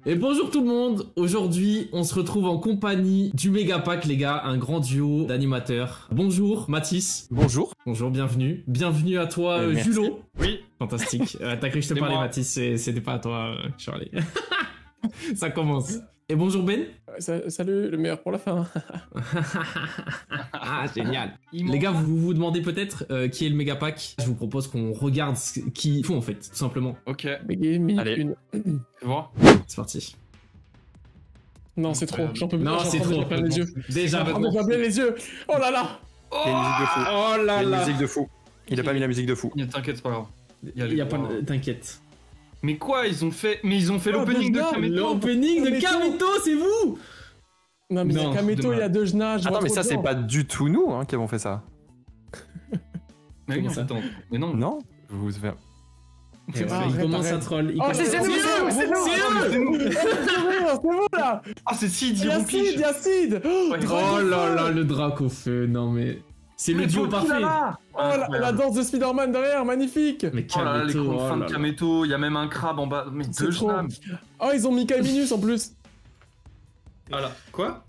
Et bonjour tout le monde, aujourd'hui on se retrouve en compagnie du Megapack les gars, un grand duo d'animateurs. Bonjour Mathis. Bonjour. Bonjour, bienvenue. Bienvenue à toi Julo. Oui. Fantastique. T'as cru que je te parlais Mathis, c'était pas à toi Charlie. Ça commence. Et bonjour Ben. Salut, le meilleur pour la fin. Ah génial. Les gars, vous vous demandez peut-être qui est le Megapack. Je vous propose qu'on regarde ce qu'ils font en fait, tout simplement. Ok. Allez. Fais voir. C'est parti. Non, c'est trop. J'en peux plus. Non, c'est trop. Plein les yeux. Déjà, plein les yeux. Oh là là. Il y a une musique de fou. Oh là Il y a une là. musique de fou. Il a pas mis la musique de fou. T'inquiète, c'est pas grave. Il y a pas de... T'inquiète. Mais quoi, ils ont fait l'opening de Kameto. L'opening de Kameto, c'est vous? Non, mais c'est Kameto, il y a deux genages. Attends, mais ça, c'est pas du tout nous hein, qui avons fait ça. Mais oui, attends. Mais non. Non. Vous faites... Il commence à troll. Oh, c'est nous. C'est eux. C'est vous là. Ah, c'est Sid, Il y a Sid. Oh là là, le drac au feu. Non mais... C'est le duo parfait. Oh, la danse de Spider-Man derrière, magnifique. Mais oh là là, les Kameto, fins de Kameto, il y a même un crabe en bas. Mais deux genams. Oh, ils ont mis Minus en plus. Voilà. Quoi?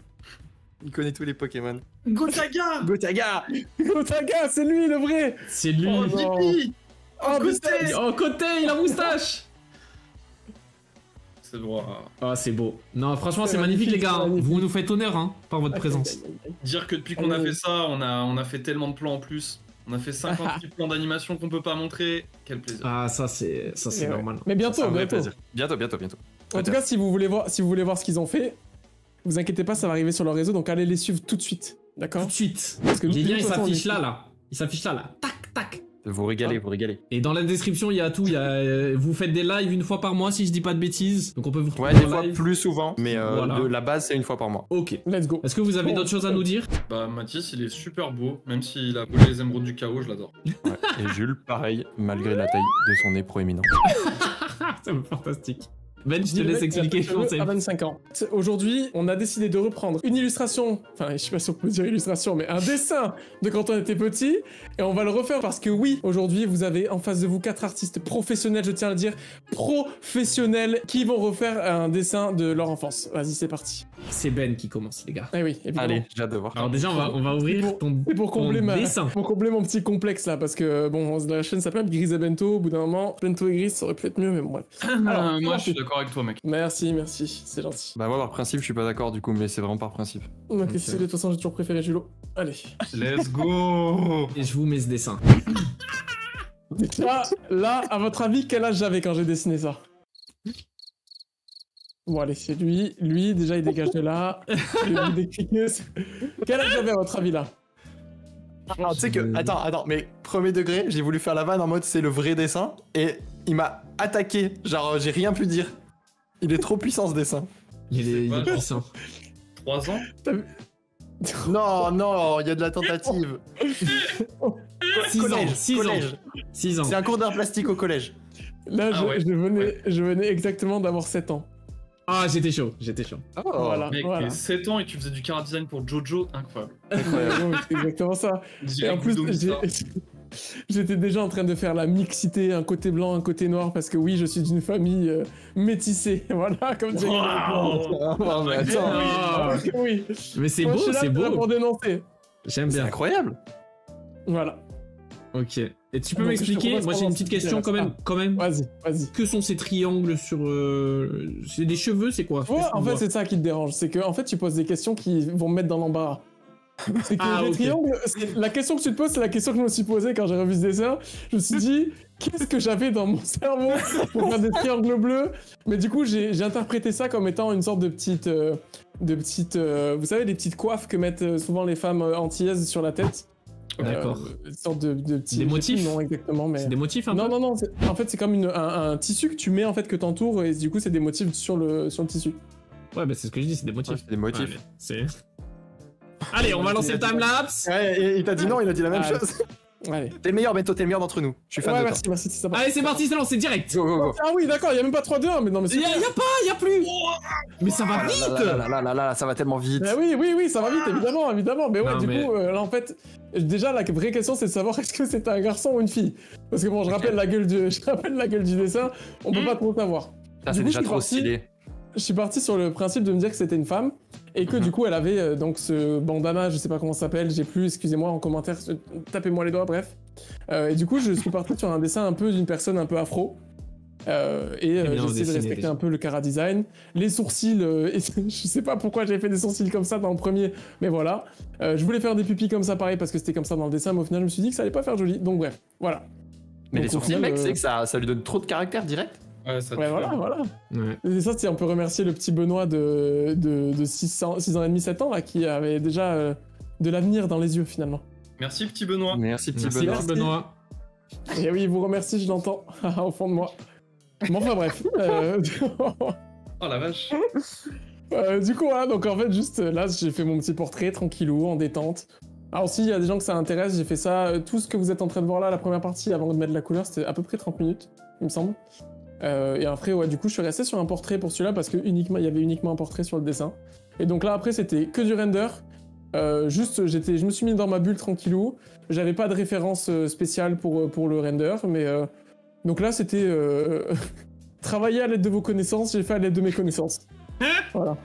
Il connaît tous les Pokémon. Gotaga. Gotaga. Gotaga, c'est lui le vrai. C'est lui. Oh, Dippy. Oh, Côté. Oh, côté, il a moustache. C'est droit. Oh, c'est beau. Non, franchement, c'est C'est magnifique, les magnifique, gars. c'est magnifique. Vous nous faites honneur, hein, par votre présence. Dire que depuis qu'on a fait ça, on a fait tellement de plans en plus. On a fait 56 plans d'animation qu'on peut pas montrer. Quel plaisir. Ah, ça, c'est normal. Mais bientôt, C'est un vrai bientôt. plaisir. Bientôt. En tout cas, si vous voulez voir ce qu'ils ont fait, vous inquiétez pas, ça va arriver sur leur réseau, donc allez les suivre tout de suite. D'accord? Tout de suite. Parce que Les liens, de ils toute façon, s'affichent on est- là. Ils s'affichent là. Tac, tac. Vous régalez, vous régalez. Et dans la description, il y a tout. Il y a, vous faites des lives une fois par mois, si je dis pas de bêtises. Donc on peut vous retrouver Ouais, des en fois live. plus souvent, mais Voilà. la base, c'est une fois par mois. Ok. Let's go. Est-ce que vous avez d'autres choses à nous dire? Bah, Mathis, il est super beau. Même s'il a volé les émeraudes du chaos, je l'adore. Ouais. Et Jules, pareil, malgré la taille de son nez proéminent. C'est fantastique. Ben, je te laisse expliquer le À concept. 25 ans. Aujourd'hui, on a décidé de reprendre une illustration, enfin, je sais pas si on peut dire illustration, mais un dessin de quand on était petit, et on va le refaire parce que oui, aujourd'hui, vous avez en face de vous 4 artistes professionnels, je tiens à le dire, professionnels, qui vont refaire un dessin de leur enfance. Vas-y, c'est parti. C'est Ben qui commence, les gars. Ah oui, évidemment. Allez, j'ai hâte de voir. Alors déjà, on va ouvrir ton C'est pour combler dessin. pour combler mon petit complexe là, parce que bon, la chaîne s'appelle Grise et Bento, au bout d'un moment, Bento et Grise, ça aurait pu être mieux, mais bon, bref. Alors, Moi, je suis d'accord avec toi, mec. Merci, c'est gentil. Bah moi, par principe, je suis pas d'accord du coup, mais c'est vraiment par principe. Ok, c'est de toute façon, j'ai toujours préféré Julo. Allez. Let's go. Et je vous mets ce dessin. Là, à votre avis, quel âge j'avais quand j'ai dessiné ça? Bon, allez, c'est lui. Lui, déjà, il dégage de là. Quel âge j'avais à votre avis, là? Alors, tu sais que, attends, mais premier degré, j'ai voulu faire la vanne en mode c'est le vrai dessin, et il m'a attaqué, genre j'ai rien pu dire. Il est trop puissant ce dessin. Il est puissant. 3 ans. Non, il y a de la tentative. 6 ans. Collège, 6 ans. collège. 6 ans. C'est un cours d'art plastique au collège. Là, Ah ouais. je venais exactement d'avoir 7 ans. Ah, j'étais chaud. Voilà. Mec, voilà. 7 ans et tu faisais du chara design pour Jojo, incroyable. Ouais, c'est exactement ça. Et en plus, j'étais déjà en train de faire la mixité, un côté blanc, un côté noir, parce que oui, je suis d'une famille métissée. Voilà, comme tu Non, mais attends. Ah. Oui. Mais c'est Moi, beau, je suis là c'est beau. pour dénoncer. J'aime C'est bien. incroyable. Voilà. Ok. Et tu peux Donc, m'expliquer? je Moi, j'ai une petite question quand même. Vas-y. Que sont ces triangles sur... C'est des cheveux, c'est quoi? Ouais, Qu'est-ce qu'on en fait, voit? c'est ça qui te dérange. C'est que, en fait, tu poses des questions qui vont me mettre dans l'embarras. C'est que les ok. triangles, la question que tu te poses, c'est la question que je me suis posée quand j'ai revu ce dessin. Je me suis dit, qu'est-ce que j'avais dans mon cerveau pour faire des triangles bleus? Mais du coup, j'ai interprété ça comme étant une sorte de petite, vous savez, des petites coiffes que mettent souvent les femmes antillaises sur la tête. D'accord. Une sorte de petits... Des motifs? Non, exactement, mais... C'est des motifs un Non, peu? non, non, en fait, c'est comme un tissu que tu mets, en fait, que t'entoures, et du coup, c'est des motifs sur le tissu. Ouais, bah c'est ce que je dis, c'est des Ouais, motifs. c'est des motifs. Ouais, mais c'est... Allez, on va lancer le timelapse. Ouais, et il t'a dit non, il a dit la même Allez. chose. Allez. T'es le meilleur, Bento, t'es le meilleur d'entre nous. Je suis fan Ouais, de merci, c'est sympa. Allez, c'est parti, c'est lancé direct. toi. Go, go, go. Ah oui, d'accord, il y a même pas 3-2-1, mais non, mais c'est... Y a plus. Mais ça va vite. Là, ça va tellement vite. Ah oui, ça va vite, évidemment. Mais ouais, Non, du mais- coup, là, en fait, déjà, la vraie question, c'est de savoir est-ce que c'est un garçon ou une fille. Parce que bon, je rappelle la gueule du dessin, on peut pas trop savoir. Ça, Du c'est coup, déjà je suis trop parti- stylé. je suis parti sur le principe de me dire que c'était une femme et que du coup elle avait donc ce bandana, je sais pas comment ça s'appelle, j'ai plus, excusez-moi en commentaire, tapez-moi les doigts, bref. Et du coup je suis parti sur un dessin un peu d'une personne un peu afro. J'ai essayé de respecter un peu le cara design. Les sourcils, je sais pas pourquoi j'ai fait des sourcils comme ça dans le premier, mais voilà. Je voulais faire des pupilles comme ça pareil parce que c'était comme ça dans le dessin, mais au final je me suis dit que ça allait pas faire joli, donc bref, voilà. Mais donc, les sourcils, mec, c'est que ça lui donne trop de caractère direct. Ouais, ça Ouais, voilà. Ouais. Et ça, on peut remercier le petit Benoît de 6 ans et demi, 7 ans, là, qui avait déjà de l'avenir dans les yeux, finalement. Merci, petit Benoît. Merci, petit Merci, Benoît. petit Benoît. Et oui, il vous remercie, je l'entends, au fond de moi. Bon, enfin bref. Oh la vache. Du coup, voilà, donc en fait, juste là, j'ai fait mon petit portrait, tranquillou, en détente. Alors s'il y a des gens que ça intéresse, j'ai fait ça, tout ce que vous êtes en train de voir là, la première partie, avant de mettre la couleur, c'était à peu près 30 minutes, il me semble. Et après, ouais, du coup, je suis resté sur un portrait pour celui-là parce que il y avait uniquement un portrait sur le dessin. Et donc là, après, c'était que du render. Juste, je me suis mis dans ma bulle tranquillou. J'avais pas de référence spéciale pour le render, mais donc là, c'était travailler à l'aide de vos connaissances. J'ai fait à l'aide de mes connaissanses. Voilà.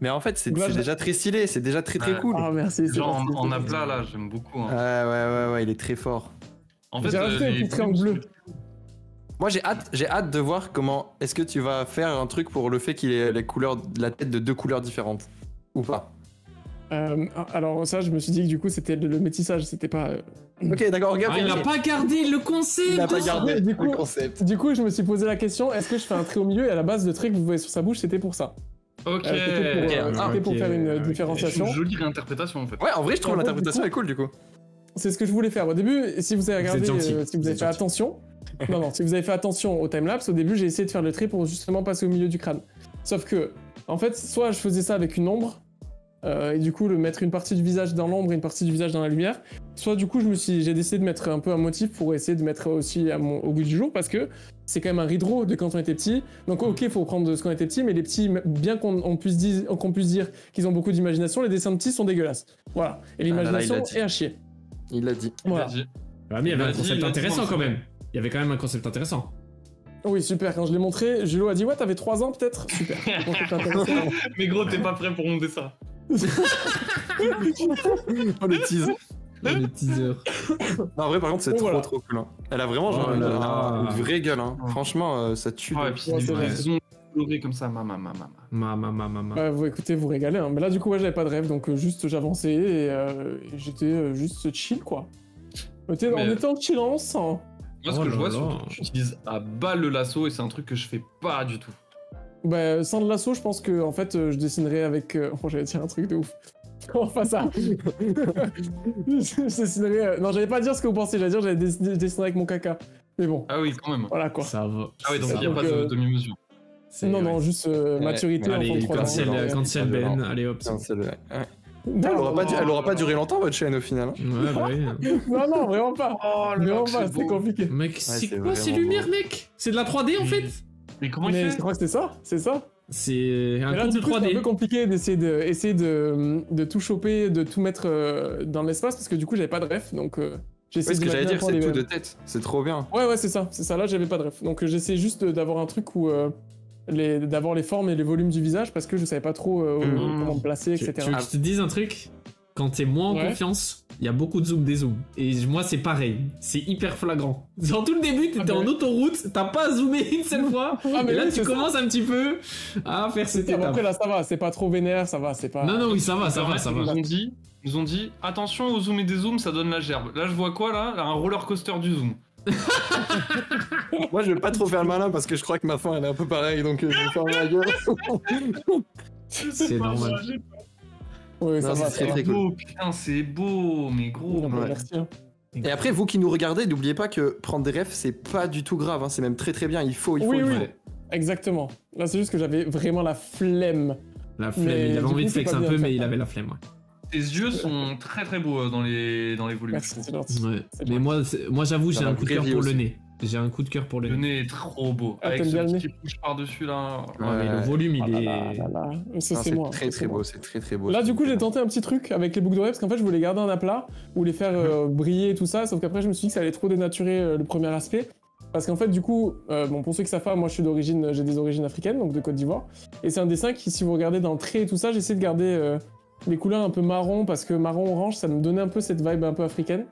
Mais en fait, c'est Là, déjà très stylé, c'est déjà très Ouais. cool. Ah merci. c'est Genre gentil, en c'est aplat là, j'aime beaucoup. Hein. Ouais, il est très fort. En fait, J'ai rajouté un les petit triangle bleu. Moi, j'ai hâte de voir comment est-ce que tu vas faire un truc pour le fait qu'il ait les couleurs, la tête de 2 couleurs différentes. Ou pas. Alors ça, je me suis dit que du coup, c'était le métissage, c'était pas... Ok, d'accord, regarde. Ah, il a pas gardé le concept. Il a pas gardé Du le coup- concept. Du coup, je me suis posé la question, est-ce que je fais un trait au milieu? Et à la base, le trait que vous voyez sur sa bouche, c'était pour ça. Ok. C'était pour faire une ok. C'est différenciation. une jolie réinterprétation en fait. Ouais, en vrai, je trouve En fait, l'interprétation du est cool du coup. C'est ce que je voulais faire. Au début, si vous avez regardé, êtes gentil. si vous Vous avez êtes fait gentil. attention... non, si vous avez fait attention au timelapse, au début, j'ai essayé de faire le trait pour justement passer au milieu du crâne. Sauf que, en fait, soit je faisais ça avec une ombre, et du coup, mettre une partie du visage dans l'ombre et une partie du visage dans la lumière, soit du coup, j'ai décidé de mettre un peu un motif pour essayer de mettre aussi au goût du jour, parce que c'est quand même un rideau de quand on était petit. Donc ok, il faut prendre de ce qu'on était petit, mais les petits, bien qu'on puisse dire qu'ils ont beaucoup d'imagination, les dessins de petits sont dégueulasses. Voilà. Et là, l'imagination il l'a dit. est à chier. Il l'a dit. Voilà. Vas-y. Ah, mais il y avait un Vas-y, concept vas-y, intéressant vas-y. quand même. Il y avait quand même un concept intéressant. Oui, super. Quand je l'ai montré, Julo a dit ouais, t'avais 3 ans peut-être. Super. Donc, c'est intéressant. Mais gros, t'es pas prêt pour mon dessin. Oh, le tease. Le teaser. Non, en vrai, par contre, c'est Bon, trop voilà. trop cool. Hein. Elle a vraiment genre Oh là là. une vraie gueule. Hein. Ouais. Franchement, ça tue. Ah, de- et puis Ouais, des c'est vrai. vrais ongles colorés comme ça, Vous écoutez, vous régalez. Hein. Mais là, du coup, ouais, j'avais pas de rêve, donc juste j'avançais et j'étais juste chill, quoi. On était en chillance. Hein. Moi, ce Oh que je là vois, là. c'est que tu utilises à balle le lasso et c'est un truc que je fais pas du tout. Bah, sans le lasso, je pense que en fait, je dessinerais avec. Oh, j'allais dire un truc de ouf. Enfin, ça. Je dessinerais. Non, j'allais pas dire ce que vous pensez, j'allais dire j'allais dessiner avec mon caca. Mais bon, Ah oui, quand même. voilà quoi. Ça va. Ah oui, donc Ça, il n'y a donc, pas de demi-mesure. C'est- Non, non, ouais. juste maturité en fond Allez, de 3 ans. cancel, cancel Ben. Allez hop. Putain, c'est le- ouais. Non, Elle aura pas duré longtemps votre chaîne au final. Hein. Ouais, bah oui. non, non, vraiment pas. Oh, Vraiment pas, c'est compliqué. Mec, c'est c'est quoi ces vraiment lumières, beau. mec? C'est de la 3D en fait? Mais comment il Mais je fait crois que c'est ça, c'est ça. C'est un Mais là, cours de du coup, c'est un peu 3D. compliqué d'essayer de tout choper, de tout mettre dans l'espace, parce que du coup, j'avais pas de ref, donc j'ai Ouais, essayé ce que de j'allais dire, mettre un c'est peu tout les- de tête. C'est trop bien. Ouais, c'est ça, là, j'avais pas de ref. Donc j'essaie juste d'avoir un truc où... d'avoir les formes et les volumes du visage, parce que je savais pas trop comment me placer, Tu etc. veux que je te dise un truc? Quand t'es moins en Ouais. confiance, il y a beaucoup de zoom, des zooms. Et moi, c'est pareil. C'est hyper flagrant. Dans tout le début, t'étais Ah, en mais- autoroute, t'as pas zoomé une seule fois. Ah, mais et là, oui, tu c'est ça. commences un petit peu à faire cette Après, étape. là, ça va, c'est pas trop vénère, ça va, c'est pas... Non, non, oui, ça va, ça En va, fait, ça ils va. nous ont dit, attention au zoom et des zooms, ça donne la gerbe. Là, je vois quoi là? Là, un roller coaster du zoom. Moi, je vais pas trop faire le malin parce que je crois que ma fin elle est un peu pareille, donc je vais faire ma gueule. C'est normal. Oui, ça Non, va, c'est ça très, va. très cool. Beau, putain, c'est beau, mais gros. Non, mais Ouais. merci, hein. Et après, vous qui nous regardez, n'oubliez pas que prendre des refs, c'est pas du tout grave. Hein. C'est même très très bien. Il faut. Oui, il oui, faut. exactement. Là, c'est juste que j'avais vraiment la flemme. La flemme, Mais il du avait coup, envie de c'est flex pas un bien peu, fait. mais il avait la flemme, ouais. Tes yeux sont très très beaux dans les volumes, je Merci, trouve. c'est gentil. Ouais. C'est Mais bon. moi j'avoue, Ça j'ai va un coup de très cœur vite pour le aussi. nez. J'ai un coup de cœur pour le Le nez. nez est trop beau. Ah, Avec t'aimes ce bien le petit couche par-dessus là. Ouais, mais le Ouais. volume, Ah il là est. là là là. Ça, Non, c'est c'est moi. très ça, très c'est beau. moi. C'est très très beau. Là, du coup, j'ai tenté un petit truc avec les boucles d'oreilles parce qu'en fait, je voulais garder un aplat ou les faire briller et tout ça. Sauf qu'après, je me suis dit que ça allait trop dénaturer le premier aspect. Parce qu'en fait, du coup, bon, pour ceux qui savent pas, moi j'ai des origines africaines, donc de Côte d'Ivoire. Et c'est un dessin qui, si vous regardez dans le trait et tout ça, j'essaie de garder les couleurs un peu marron, parce que marron-orange, ça me donnait un peu cette vibe un peu africaine.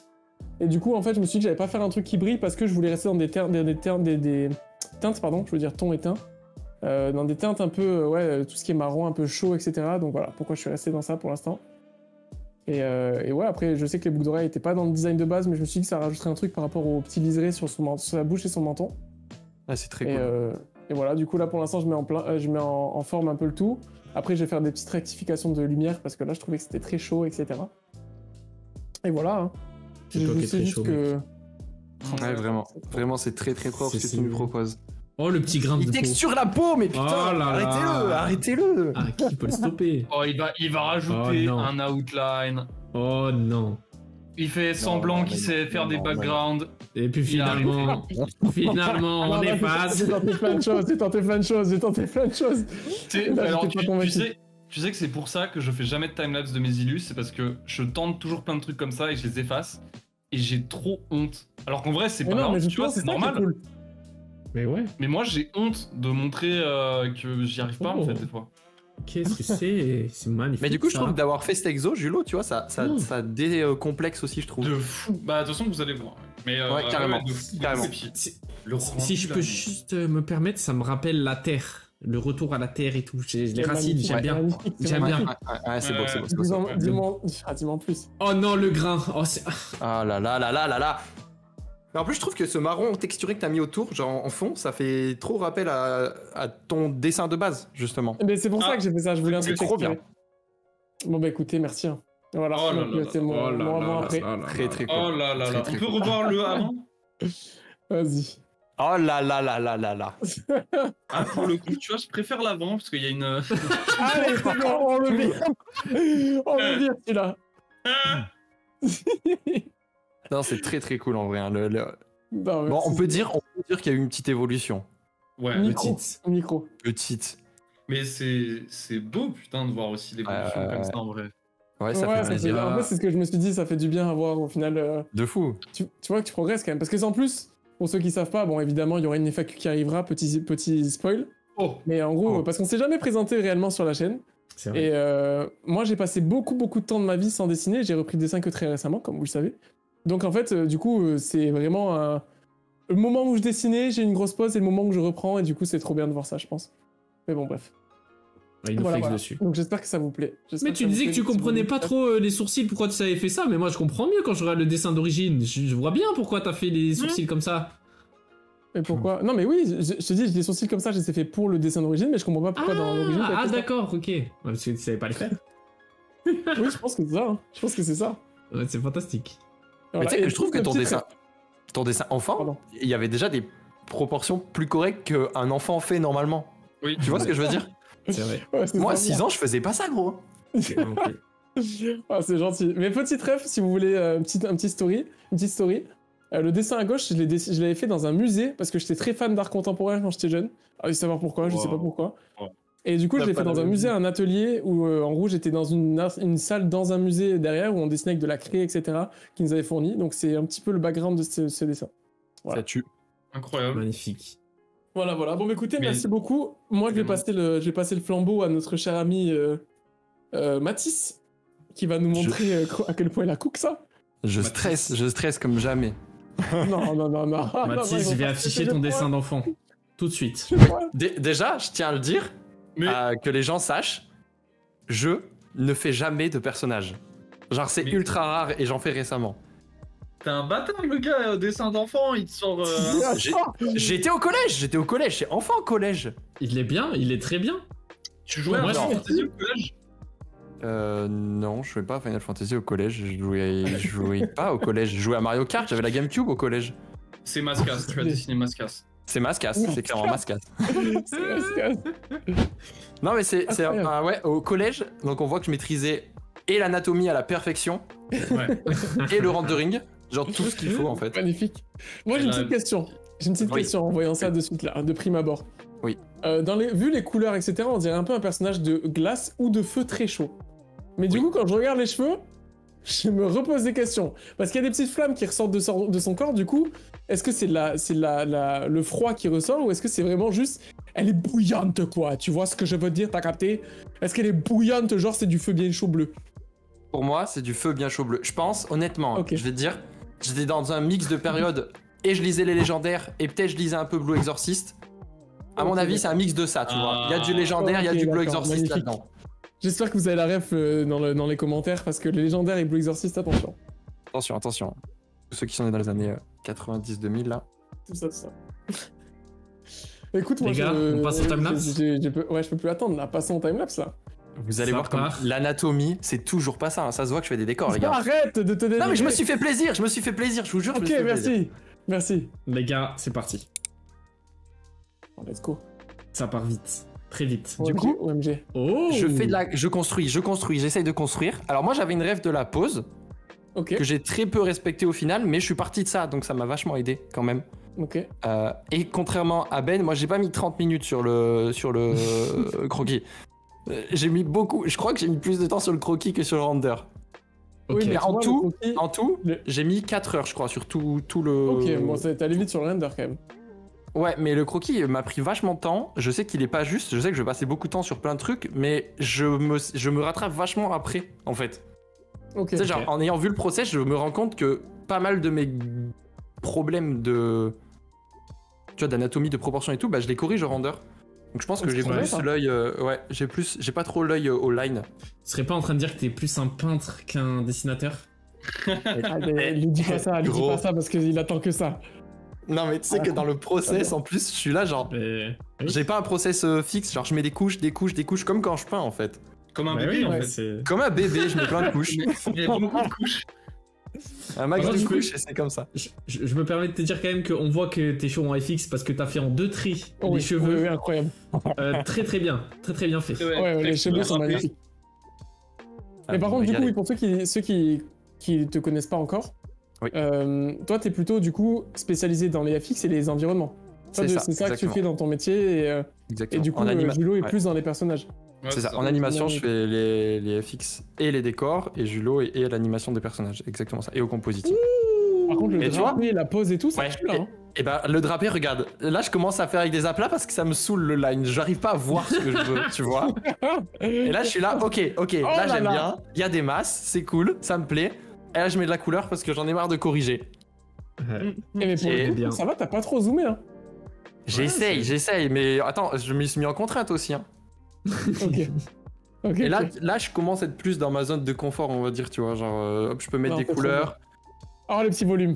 Et du coup, en fait, je me suis dit que j'allais pas faire un truc qui brille parce que je voulais rester dans des teintes, pardon, je veux dire ton et teint. Dans des teintes un peu, ouais, tout ce qui est marron, un peu chaud, etc. Donc voilà, pourquoi je suis resté dans ça pour l'instant. Et ouais, après, je sais que les boucles d'oreilles étaient pas dans le design de base, mais je me suis dit que ça rajouterait un truc par rapport au petit liseré sur sa bouche et son menton. Ah, c'est très cool. Et voilà, du coup, là, pour l'instant, je mets en forme un peu le tout. Après, je vais faire des petites rectifications de lumière, parce que là, je trouvais que c'était très chaud, etc. Et voilà, hein. C'est toi qui es très chaud, que... Ouais, vraiment. Vraiment, c'est très très propre ce que tu nous proposes. Oh, le petit grain de Il peau. texture la peau, mais putain, Oh là là. arrêtez-le. Ah, qui peut le stopper? Oh, il va rajouter Oh, non. un outline. Oh non. Il fait semblant non, qu'il mais sait non, faire non, des non, backgrounds. Et puis Il arrive. finalement, on efface. J'ai tenté plein de choses, j'ai tenté plein de choses. Là, Alors, j'étais pas convaincu. tu sais que c'est pour ça que je fais jamais de timelapse de mes illus, c'est parce que je tente toujours plein de trucs comme ça et je les efface. Et j'ai trop honte. Alors qu'en vrai, c'est pas grave, tu vois, c'est normal. Cool. Mais ouais, Mais moi, j'ai honte de montrer que j'y arrive pas, en fait, des fois. qu'est-ce que c'est? C'est magnifique. Mais du coup, je ça. trouve d'avoir fait cet exo, Julo, tu vois, ça décomplexe aussi, je trouve. De fou. Bah, de toute façon, vous allez voir. Mais Ouais, carrément. de fou. Carrément. Et puis, Si- le Si je rendu, peux là, juste me permettre, ça me rappelle la Terre. Le retour à la Terre et tout. Les C'est racines, magnifique, j'aime bien. magnifique, c'est J'aime bien. magnifique. Ouais, c'est beau, c'est beau, c'est beau. Dis-moi en plus. Oh non, le grain. Oh, Ah là là là là là là. Mais en plus, je trouve que ce marron texturé que t'as mis autour, genre en fond, ça fait trop rappel à ton dessin de base, justement. Mais c'est pour ça que j'ai fait ça, je voulais un c'est truc trop bien. texturé. Bon bah écoutez, merci. Hein. Voilà, Oh là donc, là c'est oh mon là avant là après. là là Très là. très cool. Oh là là Très, là. très On peut cool. revoir le avant? Vas-y. Oh là là là là là là. Ah, pour le coup, tu vois, je préfère l'avant parce qu'il y a une. Allez, c'est bon, on le vire. On le vire celui-là. Non, c'est très très cool en vrai. Hein. Non, Bon, on merci. peut dire qu'il y a eu une petite évolution. Ouais, Micro. petite. Micro. Petite. mais c'est beau, putain, de voir aussi l'évolution comme ça en vrai. Ouais, ça Ouais, fait ça plaisir. fait- En fait, c'est ce que je me suis dit, ça fait du bien à voir au final. De fou. Tu vois que tu progresses quand même. Parce que en plus, pour ceux qui savent pas, bon, évidemment, il y aura une FAQ qui arrivera, petit spoil. Oh, Mais en gros, Oh. parce qu'on s'est jamais présenté réellement sur la chaîne. C'est vrai. Et moi, j'ai passé beaucoup de temps de ma vie sans dessiner. J'ai repris le dessin que très récemment, comme vous le savez. Donc en fait, du coup, c'est vraiment le moment où je dessinais, j'ai une grosse pause, et le moment où je reprends, et du coup, c'est trop bien de voir ça, je pense. Mais bon, bref. Il nous Voilà, flex voilà. dessus. Donc j'espère que ça vous plaît. J'espère Mais tu ça vous disais que plaît, tu si vous comprenais voulez. pas trop les sourcils, pourquoi tu avais fait ça, mais moi je comprends mieux quand je regarde le dessin d'origine. Je vois bien pourquoi t'as fait les sourcils comme ça. Et pourquoi Non, mais oui, je te dis, les sourcils comme ça, je les ai fait pour le dessin d'origine, mais je comprends pas pourquoi dans l'origine. t'avais Ah fait ça. d'accord, ok. Ouais, parce que tu savais pas les faire. Oui, je pense que c'est ça. Hein. Je pense que c'est ça. Ouais, c'est fantastique. Mais Voilà. tu sais que Et je trouve que le ton petit dessin enfant, Pardon. il y avait déjà des proportions plus correctes qu'un enfant fait normalement. oui. Tu vois ce que je veux dire? C'est vrai. Ouais, c'est Moi, à ça. 6 ans, je faisais pas ça, gros. Ok. Ah, c'est gentil. Mais petite ref, si vous voulez une petite story. Le dessin à gauche, je l'avais fait dans un musée parce que j'étais très fan d'art contemporain quand j'étais jeune. Ah, savoir pourquoi, je sais pas Wow. pourquoi. Wow. Et du coup, je T'as l'ai pas fait dans un la musée, vie. un atelier où, en gros, j'étais dans une salle dans un musée derrière où on dessinait avec de la craie, etc., qui nous avait fourni. Donc, c'est un petit peu le background de ce dessin. Voilà. Ça tue. Incroyable. Magnifique. Voilà. Bon, bah, écoutez, Mais- merci beaucoup. Moi, je vais passer le flambeau à notre cher ami Mathis, qui va nous montrer à quel point il a cook ça. Je stresse comme jamais. Non. Mathis, je vais afficher ton dessin d'enfant. Tout de suite. Déjà, je tiens à le dire, Mais que les gens sachent, je ne fais jamais de personnage. Genre, c'est Mais- ultra rare et j'en fais récemment. t'es un bâtard, le gars, dessin d'enfant, il te sort. J'étais au collège, c'est enfant au collège. Il est bien, il est très bien. Tu jouais à Moi, Final je- Fantasy au collège? Non, je jouais pas à Final Fantasy au collège, je jouais pas au collège, je jouais à Mario Kart, j'avais la GameCube au collège. C'est Mascas, tu as dessiné Mascas. C'est Mascas, c'est clairement Mascas. C'est Non mais c'est Incroyable. ouais, au collège, donc on voit que je maîtrisais et l'anatomie à la perfection Ouais. et le rendering, genre tout ce qu'il faut en fait. magnifique. Moi, j'ai une petite question. Oui. En voyant ça de suite, là, de prime abord. Oui. Vu les couleurs, etc., on dirait un peu un personnage de glace ou de feu très chaud. Mais du Oui. coup, quand je regarde les cheveux, je me repose des questions. Parce qu'il y a des petites flammes qui ressortent de son corps, du coup, est-ce que c'est le froid qui ressort ou est-ce que c'est vraiment juste... Elle est bouillante, quoi. Tu vois ce que je veux dire, t'as capté? Est-ce qu'elle est bouillante, genre c'est du feu bien chaud bleu? Pour moi, c'est du feu bien chaud bleu. Je pense, honnêtement, Ok. je vais te dire, j'étais dans un mix de périodes et je lisais les légendaires et peut-être je lisais un peu Blue Exorcist. À mon avis, c'est un mix de ça, tu vois. Il y a du légendaire, il y a du Blue Exorcist magnifique. là-dedans. J'espère que vous avez la ref dans les commentaires, parce que les légendaires et Blue Exorcist, attention. Attention, attention. Tous ceux qui sont nés dans les années 90-2000 là. Tout ça. Écoute, moi, Les gars, on passe au timelapse. Ouais, je peux plus attendre, là. Passons au timelapse, là. Vous allez Ça voir comme part. l'anatomie, c'est toujours pas ça. Hein. Ça se voit que je fais des décors, les gars. Arrête de te dénigrer. Non, mais je me suis fait plaisir, je vous jure. Ok, je me suis fait plaisir. merci. Les gars, c'est parti. Oh, let's go. Ça part vite. Très vite. Du coup, OMG. Oh Je construis, j'essaye de construire. Alors moi j'avais une rêve de la pause Ok, que j'ai très peu respectée au final, mais je suis parti de ça, donc ça m'a vachement aidé quand même. ok. Et contrairement à Ben, moi j'ai pas mis 30 minutes sur le croquis. J'ai mis beaucoup, je crois que j'ai mis plus de temps sur le croquis que sur le render. Ok. Oui, mais en tu vois, tout, le croquis- En tout, le- j'ai mis 4 heures je crois sur tout le... Ok, bon, t'es allé vite sur le render, quand même. Ouais, mais le croquis m'a pris vachement de temps. Je sais qu'il est pas juste, je sais que je vais passer beaucoup de temps sur plein de trucs, mais je me rattrape vachement après, en fait. Ok. Tu sais, genre, en ayant vu le process, je me rends compte que pas mal de mes problèmes de... Tu vois, d'anatomie, de proportion et tout, bah je les corrige au render. Donc je pense que j'ai trop bien, plus ça. l'œil... ouais, j'ai pas trop l'œil au line. Tu serais pas en train de dire que t'es plus un peintre qu'un dessinateur? Ah, mais lui dis pas ça, Gros. parce qu'il attend que ça. Non mais tu sais que dans le process, en plus, je suis là genre... Mais... oui. J'ai pas un process fixe, genre je mets des couches, comme quand je peins en fait. Comme un Bah bébé oui, en ouais. fait. c'est... Comme un bébé, je mets plein de couches. Il y a beaucoup de couches. Un max Alors, de du coup, couches et c'est comme ça. Je me permets de te dire quand même qu'on voit que tes cheveux en FX parce que t'as fait en 2 tris Oh, les oui, cheveux. oui, incroyable. Très très bien fait. Ouais, les cheveux sont magnifiques. Mais par contre, du coup, oui, pour ceux qui te connaissent pas encore, Oui. toi, t'es plutôt, du coup, spécialisé dans les FX et les environnements. C'est ça, C'est ça que tu exactement. fais dans ton métier, et Exactement. du coup, En anima- Julo est ouais. plus dans les personnages. C'est ça. En animation, je fais les FX et les décors, et Julo et à l'animation des personnages. Exactement ça. Et au compositing. Par contre, le Et tu vois drapé, la pose et tout, ça Ouais. tue, là, hein. Et bah, le drapé, regarde. Là, je commence à faire avec des aplats parce que ça me saoule le line. J'arrive pas à voir ce que je veux, tu vois. Et là, je suis là, ok, là, là j'aime là. bien. Il y a des masses, c'est cool, ça me plaît. Et là, je mets de la couleur parce que j'en ai marre de corriger. Ouais. Eh, mais pour Et- le coup, bien. ça va, t'as pas trop zoomé, hein. J'essaye, mais attends, je me suis mis en contrainte aussi. Hein. Ok. Ok. Et là, ok. là, je commence à être plus dans ma zone de confort, on va dire, tu vois. Genre, hop, je peux mettre Non, des c'est trop couleurs. Oh, le petit volume.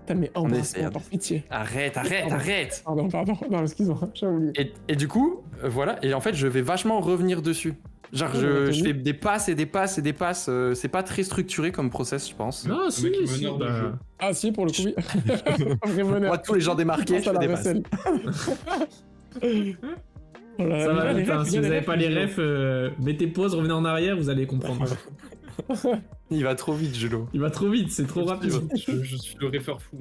Putain, mais essaie, embrasse-moi, par pitié. Arrête. Pardon. Non, excuse-moi, j'ai oublié. Et du coup, voilà. Et en fait, je vais vachement revenir dessus. Genre, Ouais, je l'anatomie. fais des passes et des passes et des passes. C'est pas très structuré comme process, je pense. Non, si, mec est si, meneur de bah, jeu. Ah, si, pour le coup, oui. Vrai bonheur. Moi, tous les gens démarqués, je Pense à fais la des passes. vaisselle. Oh là là, ça va les vite, hein. refs, Si il y vous a avez des pas les refs, refs, mettez pause, revenez en arrière, vous allez comprendre. Il va trop vite, Julo. Il va trop vite, c'est trop rapide. Je suis le réfeur fou.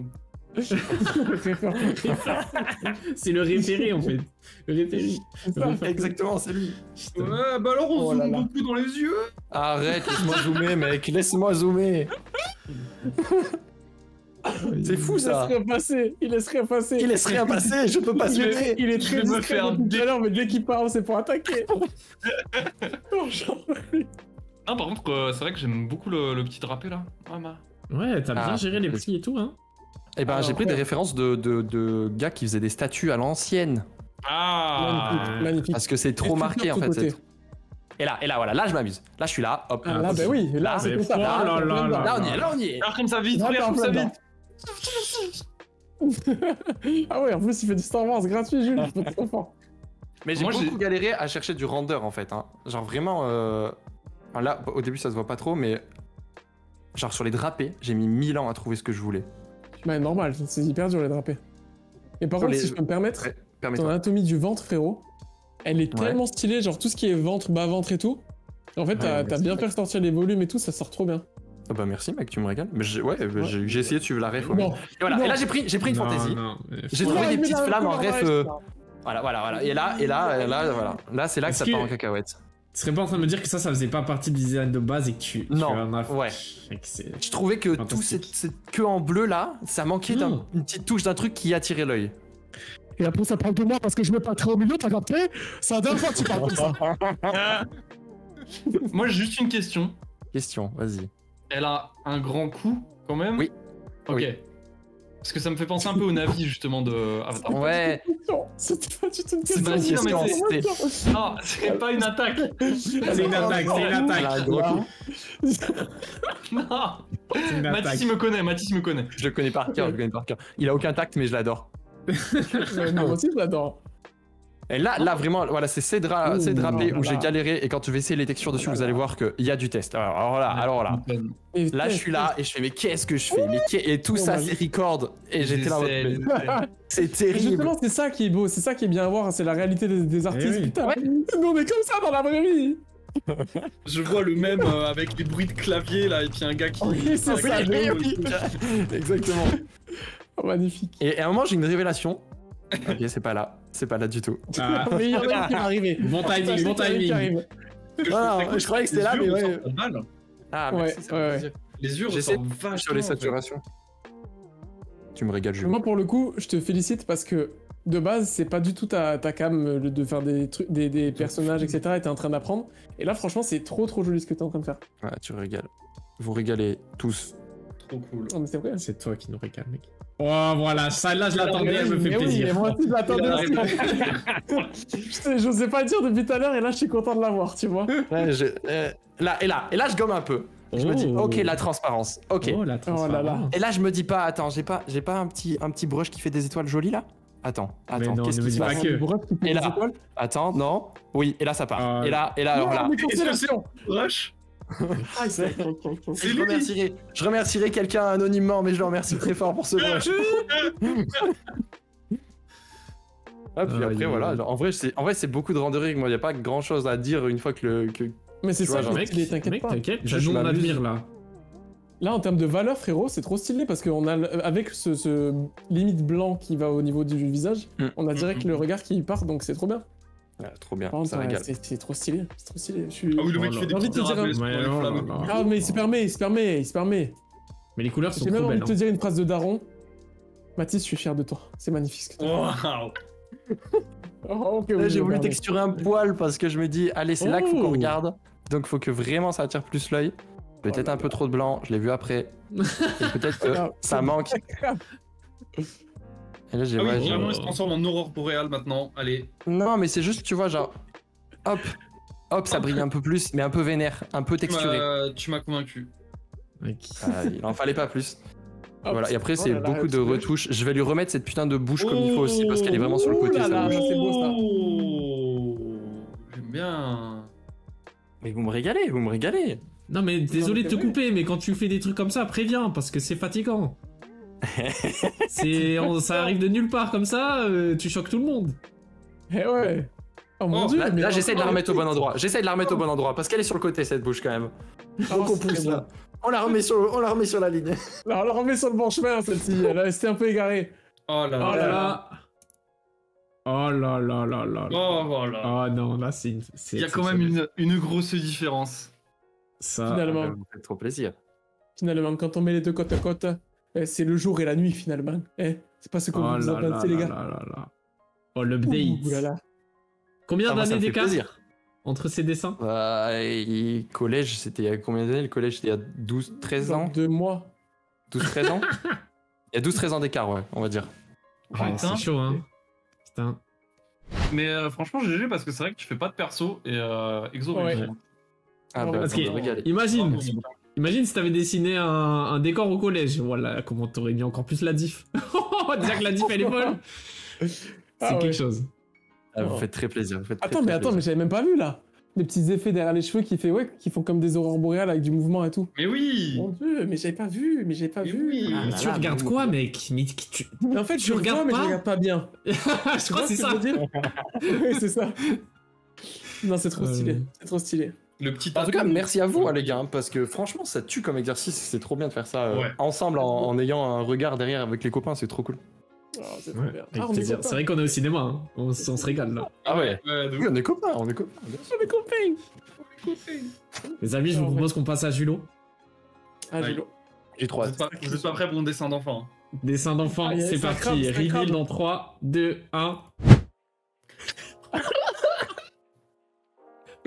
C'est le référé en fait. Le référé. C'est ça. Exactement, c'est lui. Putain. Ouais, bah alors on Oh là zoome là. beaucoup dans les yeux. Arrête, laisse-moi zoomer, mec. Laisse-moi zoomer. C'est fou, ça. Il laisse rien passer. Il laisse rien passer, je peux pas zoomer. Il est Je très vais me discret faire depuis tout à l'heure, mais dès qu'il parle, c'est pour attaquer. Oh, genre. Ah, par contre, c'est vrai que j'aime beaucoup le petit drapé là. Ouais, t'as bien Ah, géré les oui. prix et tout, hein. Eh ben, Alors, j'ai pris ouais. des références de gars qui faisaient des statues à l'ancienne. Ah. Magnifique. Parce que c'est trop Et tout marqué, de en tous fait. côtés. Et là, voilà, là, je m'amuse. Là, je suis là, hop. Ah, là, bah oui, là, c'est mais comme ça. oh là là là. Là, on y est. Alors comme ça vite, Là, regarde t'es en comme ça plein vite. Ah ouais, en plus, il fait du Star Wars gratuit, Jules. Il faut trop fort. Mais j'ai Moi, beaucoup galéré à chercher du render, en fait. Hein. Genre, vraiment... enfin, là, au début, ça se voit pas trop, mais... Genre, sur les drapés, j'ai mis 1000 ans à trouver ce que je voulais. Ouais, normal, c'est hyper dur les drapés. Et par Sur contre, les- si je peux me permettre, Ouais, ton permets-toi. anatomie du ventre, frérot, elle est Ouais. tellement stylée, genre tout ce qui est ventre, bas-ventre et tout. En fait, t'as merci, bien mec. fait ressortir les volumes et tout, ça sort trop bien. Ah bah merci, mec, tu me régales. Mais j'ai essayé de suivre la ref. ouais. Non, Et voilà, non. et là, j'ai pris une Non, fantaisie. non, mais- J'ai Oula, trouvé des il met petites la flammes en couleur ref. reste, là. Voilà. Et là, voilà. Là, c'est là que Est-ce ça que- part en cacahuète. Tu serais pas en train de me dire que ça faisait pas partie du design de base et que tu en as... ouais. Je trouvais que tout cette queue en bleu là, ça manquait d'une petite touche d'un truc qui attirait l'œil. Et après ça parle de moi parce que je me pas très au milieu, t'as capté? C'est la dernière fois que tu parles comme ça. Moi j'ai juste une question. Question, vas-y. Elle a un grand coup quand même? Oui. Ok. Oui. Parce que ça me fait penser un peu au Navi justement de Avatar. Ouais. C'était pas du tout une C'est question. pas une question. Non, c'est pas une attaque. C'est une attaque, c'est une attaque. Non. Mathis me connaît. Je le connais par cœur, Il a aucun tact, mais je l'adore. Moi aussi, je l'adore. Et là vraiment, voilà, c'est ces drapés où j'ai galéré. Et quand je vais essayer les textures dessus, vous allez voir qu'il y a du test. Alors là. Là, je suis là et je fais, mais qu'est-ce que je fais? Et tout ça, c'est record. Et j'étais là en mode, c'est terrible. Justement, c'est ça qui est beau, c'est ça qui est bien à voir, c'est la réalité des artistes. oui. Putain, nous on est comme ça dans la vraie vie. Je vois le même avec les bruits de clavier là et puis un gars qui. Oui, c'est ça. Oui. Exactement. Oh, magnifique. Et à un moment, j'ai une révélation. Ok, c'est pas là du tout. Ah. Mais il y en a qui va arriver. Bon timing, bon timing. Voilà, je croyais que c'était là, mais ouais. Ah, Ouais, merci, ça me fait plaisir. Les yeux J'essaie ressortent vachement. sur les saturations. Tu me régales, Jules. Moi, pour le coup, je te félicite parce que de base, c'est pas du tout ta cam de faire des trucs, des personnages, etc. Et t'es en train d'apprendre. Et là, franchement, c'est trop joli ce que t'es en train de faire. Ouais, tu régales. Vous régalez tous. Trop cool. Non, mais c'est vrai. C'est toi qui nous régale, mec. Oh, voilà, ça là, je l'attendais, elle me fait Mais oui, plaisir. mais moi aussi, je l'attendais aussi. J'osais pas le dire depuis tout à l'heure et là, je suis content de l'avoir, tu vois. Ouais, là, je gomme un peu. Je me dis, ok, la transparence. Ok. Oh, la transparence. là là. Et là, je me dis pas, attends, j'ai pas un petit brush qui fait des étoiles jolies là? Attends, non, qu'est-ce ne me qui se dis pas passe? que. Et là, attends, non. Oui, et là, ça part. Et là, alors là. Rush. Je remercierai quelqu'un anonymement, mais je le remercie très fort pour ce brush. Ah, puis après, voilà. En vrai, c'est beaucoup de rendering. Moi, y a pas grand chose à dire une fois que Mais c'est Tu ça, vois, mec, t'inquiète pas. T'inquiète, Je nous on m'amuse. admire là. Là, en termes de valeur, frérot, c'est trop stylé parce qu'on a, avec ce limite blanc qui va au niveau du visage, on a direct le regard qui part, donc c'est trop bien. Ouais, trop bien, Par contre, ça régale. c'est trop stylé, c'est trop stylé. Je suis... Ah oui, le mec qui fait des J'ai envie de petits te dire rappels un- pour Ouais, les oh là flammes. là. Ah, mais il se permet. Mais les couleurs sont J'ai même trop envie belles. de te dire une phrase de daron. Mathis, je suis fier de toi. C'est magnifique ce que tu fais. Waouh. Oh, ok, Là, oui, j'ai voulu pardon. texturer un poil parce que je me dis, allez, c'est là qu'il faut qu'on Oh. regarde. Donc, faut que vraiment ça attire plus l'œil. Peut-être Oh là un peu trop de blanc, je l'ai vu après. Et peut-être que Ah, ça manque. Et là, j'ai Ah oui, ouais, vraiment, il se transforme en aurore boréale maintenant. Allez. Non, mais c'est juste, tu vois, genre, hop, ça brille un peu plus, mais un peu vénère, un peu texturé. Tu m'as convaincu. Ok. Ah, il en fallait pas plus. Hop. Voilà, et après, Oh c'est là là, beaucoup de c'est beau. retouches. Je vais lui remettre cette putain de bouche comme il faut aussi, parce qu'elle est vraiment sur le côté. Ouh là sa là. bouche. c'est beau, ça. Oh, j'aime bien. Mais vous me régalez. Non, mais désolé de te c'est vrai. couper, mais quand tu fais des trucs comme ça, préviens, parce que c'est fatigant. Ça arrive de nulle part comme ça, tu choques tout le monde. Eh ouais. Oh mon Oh, dieu. Là, mais là, j'essaie de la oh, remettre au bon endroit. Parce qu'elle est sur le côté, cette bouche, quand même. Donc on c'est pousse très là. On la remet sur la ligne. Alors, on la remet sur le bon chemin, celle-ci. Elle est restée un peu égarée. Oh là Oh là. là là. Oh là là là là. Oh voilà. Oh non, là c'est. Il y a quand même une grosse différence. Ça. Finalement. Ça me fait trop plaisir. Finalement, quand on met les deux côte à côte, c'est le jour et la nuit, finalement. C'est pas ce qu'on Oh vous a là là pensé, les là gars. là là là. Oh, l'update. Ouh là là. Combien Ah, moi, ça d'années me fait d'écart plaisir. entre ces dessins? Et collège, c'était il y a combien d'années? Le collège, c'était il y a 12-13 ans? 2 mois. 12-13 ans? Il y a 12-13 ans d'écart, ouais, on va dire. Oh, c'est chaud, hein. Putain. Mais franchement, GG parce que c'est vrai que tu fais pas de perso et Exo. Ouais. réussit. Ah, Oh, bah, Parce ça me que, régale. imagine, Oh, imagine si t'avais dessiné un décor au collège. Voilà, comment t'aurais mis encore plus la diff. Déjà que la diff elle est folle. C'est Ah ouais. quelque chose. Ah, vous faites très plaisir. Vous faites très, Attends, mais très plaisir. j'avais même pas vu là. Les petits effets derrière les cheveux qui font comme des aurores boréales avec du mouvement et tout. Mais oui. Mon dieu, mais j'avais pas vu, Mais oui. Mais là tu là, regardes mais- quoi, mec? Mais tu... Mais en fait, je regardes regarde mais je pas regarde pas bien. Je crois que c'est ce ça. je veux dire Oui, c'est ça. Non, c'est trop stylé. Euh. C'est trop stylé. Le petit. En tout cas, atome. merci à vous, hein, les gars, hein, parce que franchement, ça tue comme exercice. C'est trop bien de faire ça Ouais. ensemble en ayant un regard derrière avec les copains. C'est trop cool. Oh, c'est trop bien. C'est vrai qu'on est au cinéma, hein. On se régale là. Ah ouais. Oui, on est copains, on est copains. On est copains. Les amis, je vous propose qu'on passe à Julo. Ah, Julo. J'ai 3. Vous êtes pas prêts pour mon dessin d'enfant? Dessin d'enfant, c'est parti. Reveal dans 3, 2, 1.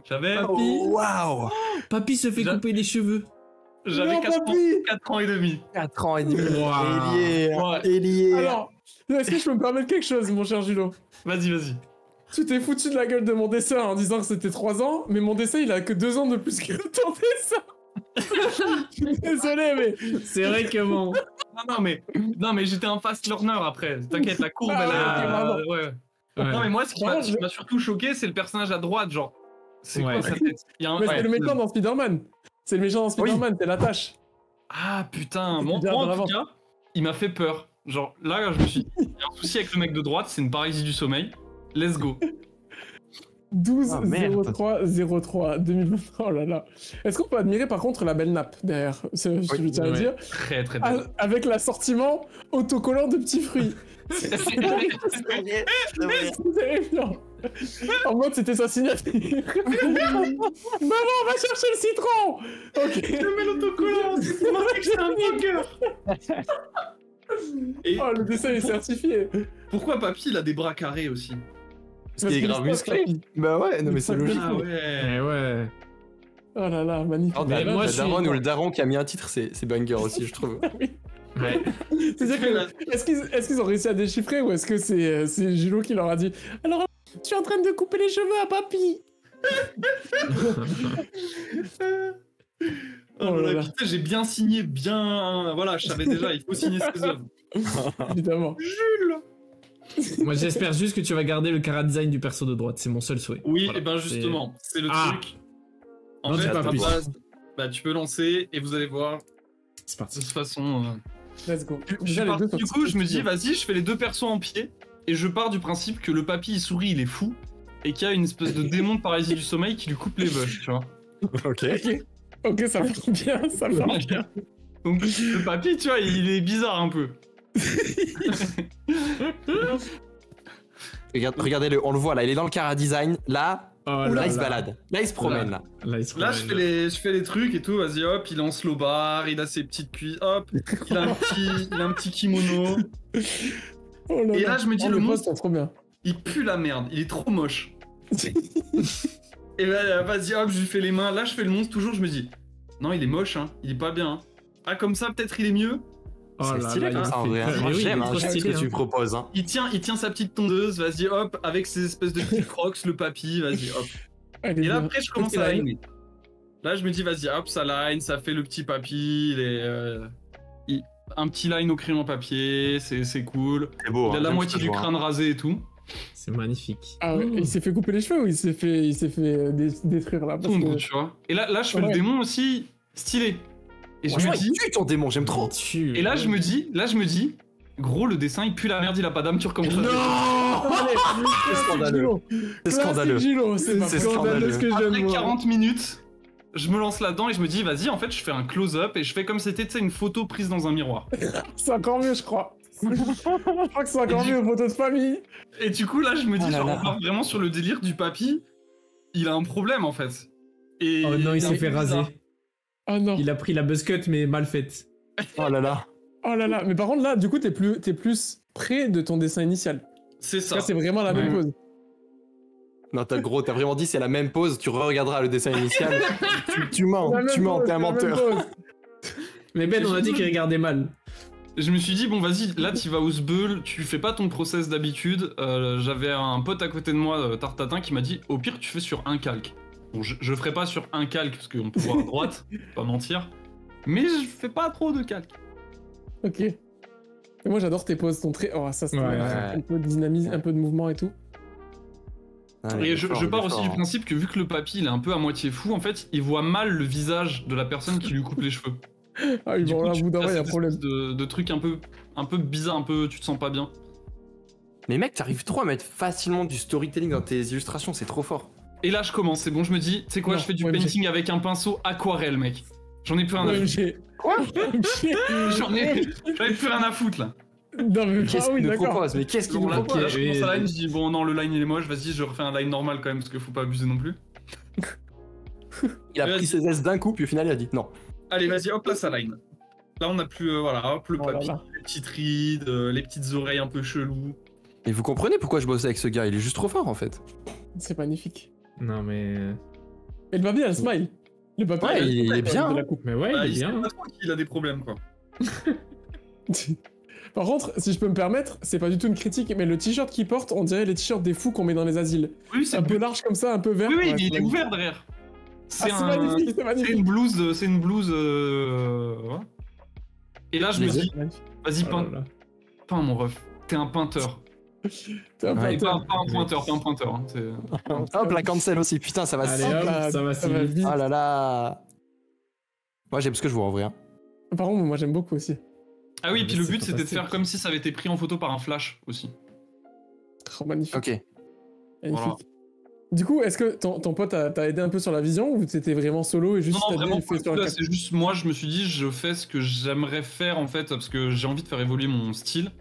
J'avais. Waouh. Papy se fait couper les cheveux. J'avais 4 ans et demi. 4 ans et demi. Wow. Lié. Alors, est-ce que je peux me permettre quelque chose, mon cher Julo? Vas-y. Tu t'es foutu de la gueule de mon dessin en disant que c'était 3 ans, mais mon dessin, il a que 2 ans de plus que ton dessin. Je suis désolé, mais... C'est vrai que bon... Non, mais j'étais un fast learner après. T'inquiète, la courbe, elle a... Ouais. Non, mais moi, ce qui m'a surtout choqué, c'est le personnage à droite, genre... C'est quoi sa tête? Mais c'est le méchant dans Spider-Man. C'est le méchant dans Spider-Man, c'est la tâche. Ah putain, moi en tout cas, il m'a fait peur. Genre là, je me suis dit, il y a un souci avec le mec de droite, c'est une paralysie du sommeil. Let's go. 12-03-03 2023, oh là là. Est-ce qu'on peut admirer par contre la belle nappe derrière? Je tiens à le dire. Très très belle. Avec l'assortiment autocollant de petits fruits. C'est terrifiant. En mode, c'était sa signature. Maman, on va chercher le citron. Ok. Je mets l'autocollant, c'est pour que c'est un bunker. Oh, le dessin est certifié. Pourquoi papy, il a des bras carrés aussi? Parce qu'il est grave musclé. Bah ouais, non mais c'est logique. Ah ouais. Ouais. Oh là là, magnifique. Oh, bah, moi, daron ou le daron qui a mis un titre, c'est banger aussi, je trouve. Ouais. C'est-à-dire que, est-ce qu'ils ont réussi à déchiffrer ou est-ce que c'est Julo qui leur a dit alors, je suis en train de couper les cheveux à papy. Oh là là. Putain, j'ai bien signé, bien... Voilà, je savais déjà, il faut signer ses œuvres. Évidemment. Jules. Moi j'espère juste que tu vas garder le chara design du perso de droite, c'est mon seul souhait. Oui, voilà, et ben justement, c'est le truc. En non, fait, pas plus. Bah, tu peux lancer et vous allez voir. C'est parti. De toute façon... Let's go. Du coup, je me dis, vas-y, je fais les deux persos en pied. Et je pars du principe que le papy, il sourit, il est fou. Et qu'il y a une espèce de démon de paralysie du sommeil qui lui coupe les veuches, tu vois. Ok, ça marche bien, ça marche bien. Donc, le papy, tu vois, il est bizarre un peu. Regardez-le, on le voit là, il est dans le cara design. Là, là il se balade. Là, il se promène. Là, je fais les trucs et tout. Vas-y, hop, il est en slow bar, il a ses petites cuisses, hop, il a un petit kimono. Et là, je me dis, le monstre, trop bien. Il pue la merde, il est trop moche. Et là, vas-y, hop, je lui fais les mains. Là, je fais le monstre, toujours, je me dis, non, il est moche, hein, il est pas bien. Hein. Ah, comme ça, peut-être il est mieux. C'est stylé comme ça en vrai. J'aime ce que tu proposes. Hein. Il tient sa petite tondeuse, vas-y, hop, avec ses espèces de petits crocs, le papy, vas-y, hop. Et là, après, je commence à liner. Là, je me dis, vas-y, hop, ça line, ça fait le petit papy, un petit line au crayon papier, c'est cool. C'est beau. Il a la moitié du crâne rasé et tout. C'est magnifique. Ah ouais, il s'est fait couper les cheveux ou il s'est fait détruire là parce que... tu vois. Et là, je fais le démon aussi stylé. Et je me dis, tue ton démon, j'aime trop. Et là, je me dis, gros, le dessin, il pue la merde, il a pas d'âme, tu recommences. Non. C'est scandaleux. C'est scandaleux. C'est scandaleux ce que j'aime. Après 40 minutes, je me lance là-dedans et je me dis, vas-y, en fait, je fais un close-up et je fais comme si c'était une photo prise dans un miroir. C'est encore mieux, je crois. Je crois que c'est encore mieux, photo de famille. Et du coup, là, je me dis, genre, on part vraiment sur le délire du papy. Il a un problème, en fait. Et oh non, il s'est fait raser. Oh non. Il a pris la buzz cut, mais mal faite. Oh là là. Oh là là. Mais par contre, là, du coup, t'es plus près de ton dessin initial. C'est ça. Là, c'est vraiment la même pose. Non, t'as vraiment dit c'est la même pose, tu re-regarderas le dessin initial. tu mens, t'es un menteur. Mais Ben, on a dit qu'il regardait mal. Je me suis dit, bon, vas-y, là, tu vas au sbeul, tu fais pas ton process d'habitude. J'avais un pote à côté de moi, Tartatin, qui m'a dit, au pire, tu fais sur un calque. Bon, je ferai pas sur un calque, parce qu'on peut voir à droite, pas mentir. Mais je fais pas trop de calque. Ok. Et moi, j'adore tes poses, ton trait. Oh, ça, c'est un peu de dynamisme, un peu de mouvement et tout. Et je pars aussi du principe que vu que le papy, il est un peu à moitié fou, en fait, il voit mal le visage de la personne qui lui coupe les cheveux. Ah, il va là, bout d'un il y a un problème. De trucs un peu bizarre, un peu, tu te sens pas bien. Mais mec, t'arrives trop à mettre facilement du storytelling dans tes illustrations, c'est trop fort. Et là, je commence, c'est bon, je me dis, tu sais quoi, je fais du painting avec un pinceau aquarelle, mec. J'en ai plus rien à foutre. Quoi? J'en ai plus rien à foutre, là. Non, mais Qu'est-ce qu'il nous propose? Mais qu'est-ce qu'il nous propose? Là, je commence à line, je dis bon non le line il est moche, vas-y je refais un line normal quand même parce qu'il faut pas abuser non plus. Il a pris ses S d'un coup puis au final il a dit non. Allez vas-y hop là ça line. Là on a plus voilà hop le papier, les petites rides, les petites oreilles un peu cheloues. Et vous comprenez pourquoi je bosse avec ce gars? Il est juste trop fort en fait. C'est magnifique. Non mais... Et le papier a le smile. Le papier il est bien. de la coupe. Mais ouais, il est il sait bien. pas trop qu'il a des problèmes quoi. Par contre, si je peux me permettre, c'est pas du tout une critique, mais le t-shirt qu'il porte, on dirait les t-shirts des fous qu'on met dans les asiles. Oui c'est Un peu large comme ça, un peu vert. Oui, Ouais, mais il est ouvert derrière. C'est magnifique, c'est magnifique. C'est une blouse. Ouais. Et là, je me dis, vas-y, peins mon ref. T'es un peinteur. T'es un Pas peinteur. un pointeur, pas un pointeur. Hein. Hop, la cancel aussi, putain, ça va Allez, si hop, là, ça va ça si va vite. vite. Oh là là. Moi j'aime ce que je vois en vrai. Hein. Par contre, moi j'aime beaucoup aussi. Ah oui, puis le C'est but c'était de fantastique. faire comme si ça avait été pris en photo par un flash aussi. Oh, magnifique. Ok. Magnifique. Voilà. Du coup, est-ce que ton pote t'a aidé un peu sur la vision ou t'étais vraiment solo et juste Non, t'as dit, vraiment, il fait sur la là, c'est juste moi, je me suis dit, je fais ce que j'aimerais faire en fait, parce que j'ai envie de faire évoluer mon style.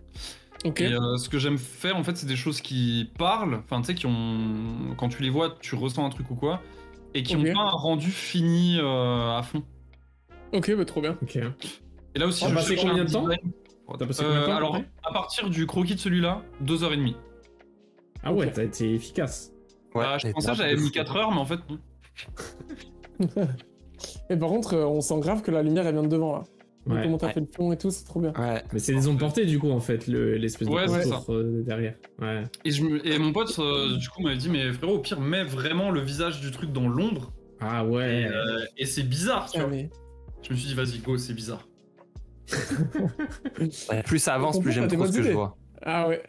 Ok. Et ce que j'aime faire en fait, c'est des choses qui parlent, enfin tu sais, qui ont. Quand tu les vois, tu ressens un truc ou quoi, et qui Ok. ont pas un rendu fini à fond. Ok, bah trop bien. Ok. Et là aussi, Oh, je bah, c'est cherche combien un de temps design. T'as passé combien de temps, Alors, après à partir du croquis de celui-là, 2h30. Ah ouais, Ok. t'as été efficace. Ouais, Je pensais que j'avais mis 4 heures, mais en fait, non. Et par contre, on sent grave que la lumière elle vient de devant là. Donc, Ouais. comment t'as Ouais. fait le fond et tout, c'est trop bien. Ouais. Mais c'est des ondes portées du coup en fait, l'espèce de Ouais, c'est contour derrière. Ouais. Et mon pote, du coup, m'avait dit, mais frérot, au pire, mets vraiment le visage du truc dans l'ombre. Ah ouais. Et c'est bizarre, tu Ah, vois. mais... Je me suis dit, vas-y, go, c'est bizarre. Ouais, plus ça avance, On plus comprend, j'aime t'as trop des ce que bonnes je idées. vois. Ah ouais.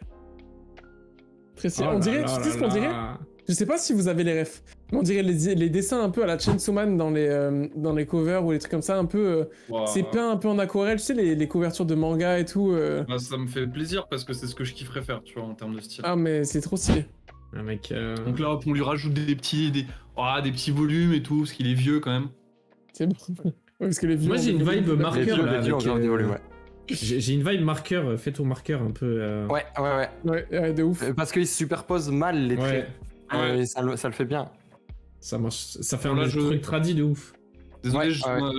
Très stylé. Oh On là dirait, là tu sais ce là qu'on dirait là. Je sais pas si vous avez les refs, mais on dirait les dessins un peu à la Chainsaw Man dans les covers ou les trucs comme ça, un peu. Wow. C'est peint un peu en aquarelle, tu sais, les couvertures de manga et tout. Bah, ça me fait plaisir parce que c'est ce que je kifferais faire, tu vois, en termes de style. Ah, mais c'est trop stylé. Un mec. Donc là, hop, on lui rajoute des petits volumes et tout, parce qu'il est vieux quand même. C'est bon. Ouais, parce que les vieux. Moi j'ai une vibe Les marqueur vieux, là. les vieux, on avec, grave des volumes, ouais. J'ai une vibe marqueur, fait au marqueur un peu. Ouais, ouais, ouais. Ouais, de ouf. Parce qu'ils se superposent mal les traits. Ouais, Et ça le fait bien. ça marche. Ça fait Là, un je- truc tradit de ouf. Désolé, Ouais,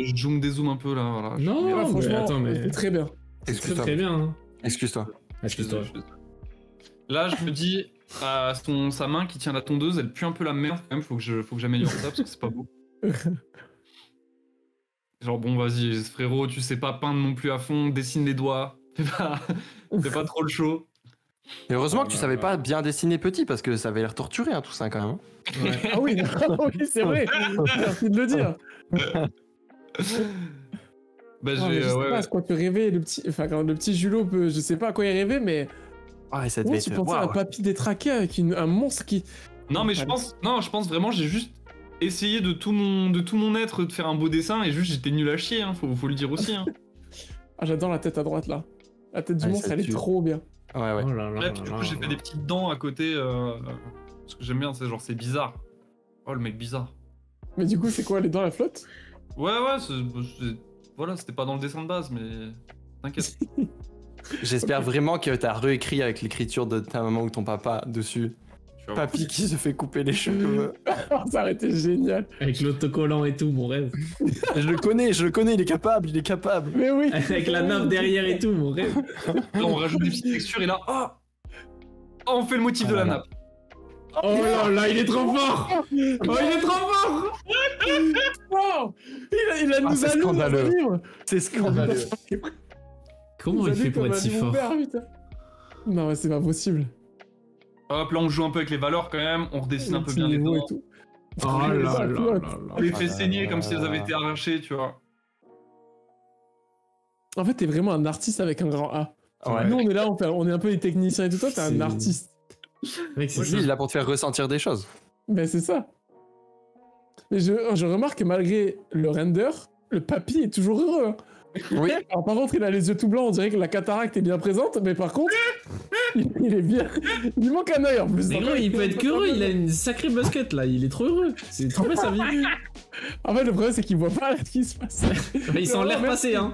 je zoome dézoome un peu là, voilà. Non, Ah, mais franchement, attends, mais. c'est très bien. C'est très Excuse-toi. très bien. Hein. Excuse-toi. Excuse-toi. Là, je me dis, sa main qui tient la tondeuse, elle pue un peu la merde quand même, faut que j'améliore ça parce que c'est pas beau. Genre, bon, vas-y, frérot, tu sais pas peindre non plus à fond, dessine les doigts, fais pas trop le show. Et heureusement que tu savais pas bien dessiner petit parce que ça avait l'air torturé hein, tout ça quand même. Hein. Ouais. Ah oui, oui c'est vrai. Merci de le dire. Bah, Non, mais je sais ouais, pas à quoi peut rêver le petit. Enfin, quand le petit Julot peut. Je sais pas à quoi il rêvait, mais. Ouais, ça Comment devait tu être. pensais à un Waouh. papy détraqué avec un monstre qui. Non, mais je pense vraiment, j'ai juste essayé de tout mon être de faire un beau dessin et juste j'étais nul à chier, hein, faut le dire aussi. Hein. Ah, j'adore la tête à droite là. La tête du Ouais, monstre, ça elle est tue. trop bien. Ouais, ouais. Oh là là Là, là puis, du là coup, j'ai là fait là. des petites dents à côté, parce que j'aime bien, c'est genre, c'est bizarre. Oh, le mec bizarre. Mais du coup, c'est quoi, les dents à la flotte? Ouais, voilà, c'était pas dans le dessin de base, mais t'inquiète. J'espère vraiment que t'as réécrit avec l'écriture de ta maman ou ton papa dessus. Tu vas voir. Papy qui se fait couper les cheveux. Ça aurait été génial. Avec l'autocollant et tout, mon rêve. je le connais, il est capable. Mais oui. Avec la nappe derrière et tout, mon rêve. Là, on rajoute des petites textures et là, on fait le motif de la nappe. Oh là là, il est trop fort. Oh, il est trop fort. Wow. Il a Ah, nous c'est allume dans le scandaleux. livre. C'est scandaleux. Comment il fait pour être si fort? Non, mais c'est pas possible. Hop, là, on joue un peu avec les valeurs quand même, on redessine un peu Petit bien les niveau et dents. tout. Oh là là Ça là flotte. là. On les fait saigner comme si elles avaient été arrachées, tu vois. En fait, t'es vraiment un artiste avec un grand A. Ouais. Nous, on est là, on est un peu les techniciens et tout. Toi, t'es un C'est- artiste. Mec, c'est Lui, il est là pour te faire ressentir des choses. Ben, c'est ça. Mais je remarque que malgré le render, le papy est toujours heureux. Hein. Oui. Alors, par contre, il a les yeux tout blancs, on dirait que la cataracte est bien présente, mais par contre, il est bien. Il lui manque un œil en plus. Mais gros, il peut être qu'heureux, il a une sacrée basket là, il est trop heureux. C'est trop bien sa vie. En fait, le problème, c'est qu'il voit pas ce qui se passe. Il s'en l'air passé, hein.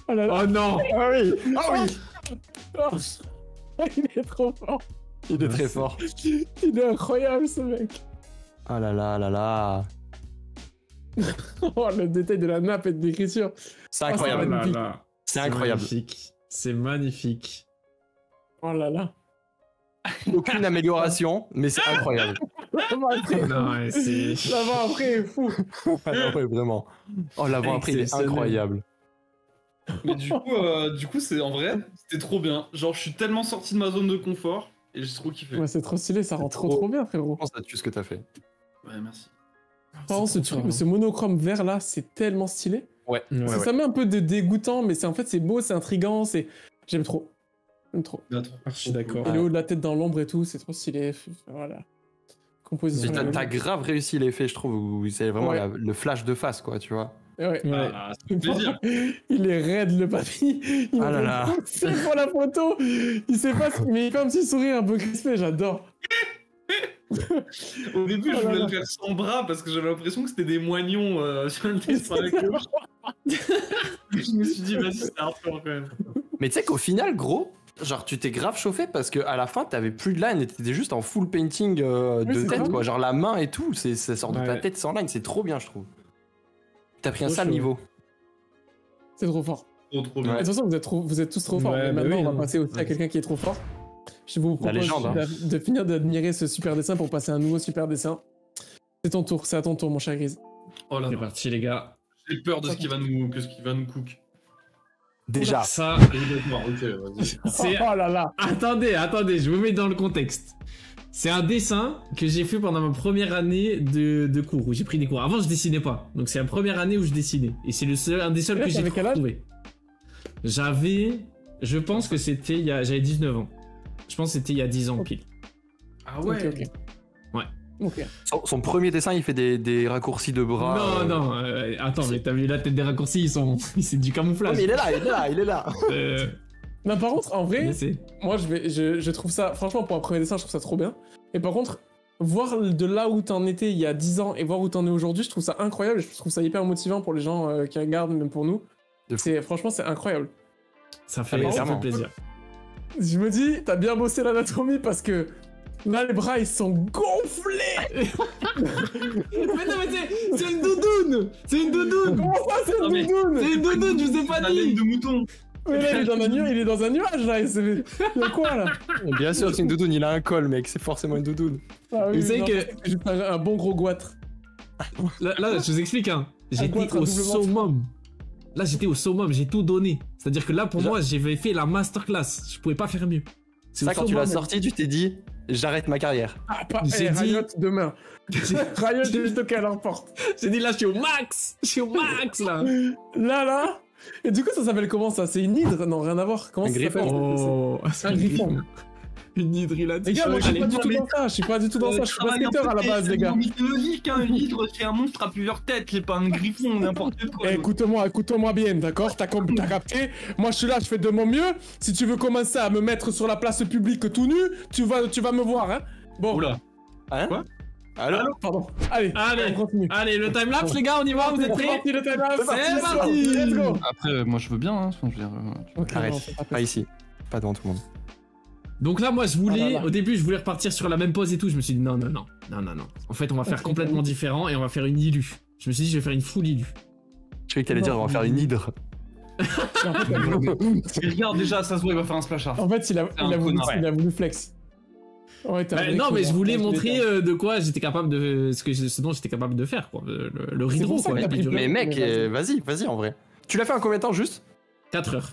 Oh là là. Oh non. Ah oui. Ah oui. Oh. Il est trop fort. Il est très fort. Il est incroyable ce mec. Ah là là là là. Oh, le détail de la nappe et de l'écriture. C'est Oh, incroyable. ça va. Là. C'est incroyable. Magnifique. C'est magnifique. Oh là là. Aucune amélioration, mais c'est incroyable. Non, ouais, c'est... L'avant-après est fou. Ouais, vraiment. Oh, l'avant-après, il est incroyable. Mais du coup, c'est en vrai, c'était trop bien. Genre, je suis tellement sorti de ma zone de confort et j'ai trop kiffé. Ouais, c'est trop stylé, ça rend trop bien, frérot. Je pense que ça tue ce que t'as fait. Ouais, merci. Par contre, ce monochrome vert là, c'est tellement stylé. Ouais. Ça met un peu de dégoûtant, mais c'est en fait c'est beau, c'est intriguant, c'est. J'aime trop. J'aime trop. Je suis d'accord. Et le haut de la tête dans l'ombre et tout, c'est trop stylé. Voilà. Composition. T'as grave réussi l'effet, je trouve, où c'est vraiment Ouais. le flash de face, quoi, tu vois. Ouais. Ah, ça fait plaisir. Il est raide le papy. Il Ah là là. C'est pour la photo. Il sait pas ce qu'il met comme petit sourire un peu crispé, j'adore. Au début, je voulais le faire sans bras parce que j'avais l'impression que c'était des moignons sur le dessin à gauche. Je me suis dit, vas-y, c'est hardcore quand même. Mais tu sais qu'au final, gros, genre, tu t'es grave chauffé parce qu'à la fin, t'avais plus de line et t'étais juste en full painting de c'est tête, ça. quoi. Genre, la main et tout, ça sort de ta Ouais. tête sans line, c'est trop bien, je trouve. T'as pris un Trop sale chaud. niveau. C'est trop fort. Trop De bien. toute façon, vous êtes tous trop forts. Ouais, Mais bah maintenant, oui, on va hein. passer aussi à quelqu'un qui est trop fort. Je vous propose légende, hein. de finir d'admirer ce super dessin pour passer à un nouveau super dessin. C'est ton tour, c'est à ton tour, mon cher Grise. Oh là C'est là. parti, les gars. J'ai peur de ce qui va nous cook. Déjà. Ça, Ok, vas-y. c'est... Oh là là. Attendez, je vous mets dans le contexte. C'est un dessin que j'ai fait pendant ma première année de cours, où j'ai pris des cours. Avant, je dessinais pas. Donc, c'est la première année où je dessinais. Et c'est un des seuls Et là, que j'ai t'avais quel âge trouvé. Je pense que c'était j'avais 19 ans. Je pense que c'était il y a 10 ans pile. Ah ouais. Ok. Ouais. Ok. Son premier dessin, il fait des raccourcis de bras. Non, attends, mais t'as vu la tête des raccourcis, c'est du Non, camouflage. mais il est là. Non, par contre, en vrai, Mais c'est- moi, je trouve ça, franchement, pour un premier dessin, je trouve ça trop bien. Et par contre, voir de là où t'en étais il y a 10 ans et voir où t'en es aujourd'hui, je trouve ça incroyable. Et je trouve ça hyper motivant pour les gens qui regardent, même pour nous. De fou. Franchement, c'est incroyable. ça fait clairement. plaisir. Je me dis, t'as bien bossé l'anatomie parce que là, les bras, ils sont gonflés. Mais non, mais c'est une doudoune. C'est une doudoune. Comment ça, c'est Non, une mais- doudoune? C'est une doudoune, je vous ai pas La laine dit. de mouton. Mais là, il est dans un nuage, là. Il y a quoi, là? Bien sûr, c'est une doudoune, il a un col, mec, c'est forcément une doudoune. Ah oui, Vous savez non, que- c'est juste un bon gros goitre. Là, je vous explique, hein. J'étais goitre à au double ventre. summum. Là, j'étais au summum, j'ai tout donné. C'est-à-dire que là, pour Déjà- moi, j'avais fait la masterclass. Je pouvais pas faire mieux. C'est ça, au quand tu l'as summum. sorti, tu t'es dit, j'arrête ma carrière. Ah, pas J'ai dit- Riot demain. Riot, j'ai juste qu'elle emporte. J'ai dit là, je suis au max. Je suis au max, là. Là. Et du coup, ça s'appelle comment, ça? C'est une hydre? Non, rien à voir. Comment Un ça s'appelle? Oh, Un griffon. Une hydrilate. Les gars, moi, je suis Allez, pas du tout mais- dans ça. Je suis pas du tout dans ça. Je suis basketteur à la base, les gars. Mythologique, hein, une hydre, c'est un monstre à plusieurs têtes, c'est pas un griffon, n'importe quoi. Eh, écoute-moi bien, d'accord? T'as capté? Moi, je suis là, je fais de mon mieux. Si tu veux commencer à me mettre sur la place publique tout nu, tu vas me voir, hein? Bon, Oula. Hein? Quoi? Alors pardon. Allez, Allez. on continue. Allez, le timelapse, les gars, on y va, vous êtes C'est prêts? parti, le timelapse. C'est parti. Let's go. Après, moi je veux bien, hein. Enfin, je veux dire, Ok, Arrête, non, c'est pas pas ici, pas devant tout le monde. Donc là, moi, Ah là là. au début, je voulais repartir sur la même pose et tout. Je me suis dit, non. En fait, on va faire complètement différent et on va faire une illu. Je me suis dit, je vais faire une full illu. Je croyais que t'allais dire, on va faire une hydre. Mais regarde déjà, ça se voit, il va faire un splash art. En fait, il a voulu flex. Ouais, t'as Bah, vrai non, que mais tu je vas voulais faire montrer tous les de quoi j'étais capable de. Ce dont j'étais capable de faire, quoi. Le C'est ridron, pour ça quoi. que t'as pris Mais mec, Mais vas-y en vrai. Tu l'as fait en combien de temps juste 4 heures.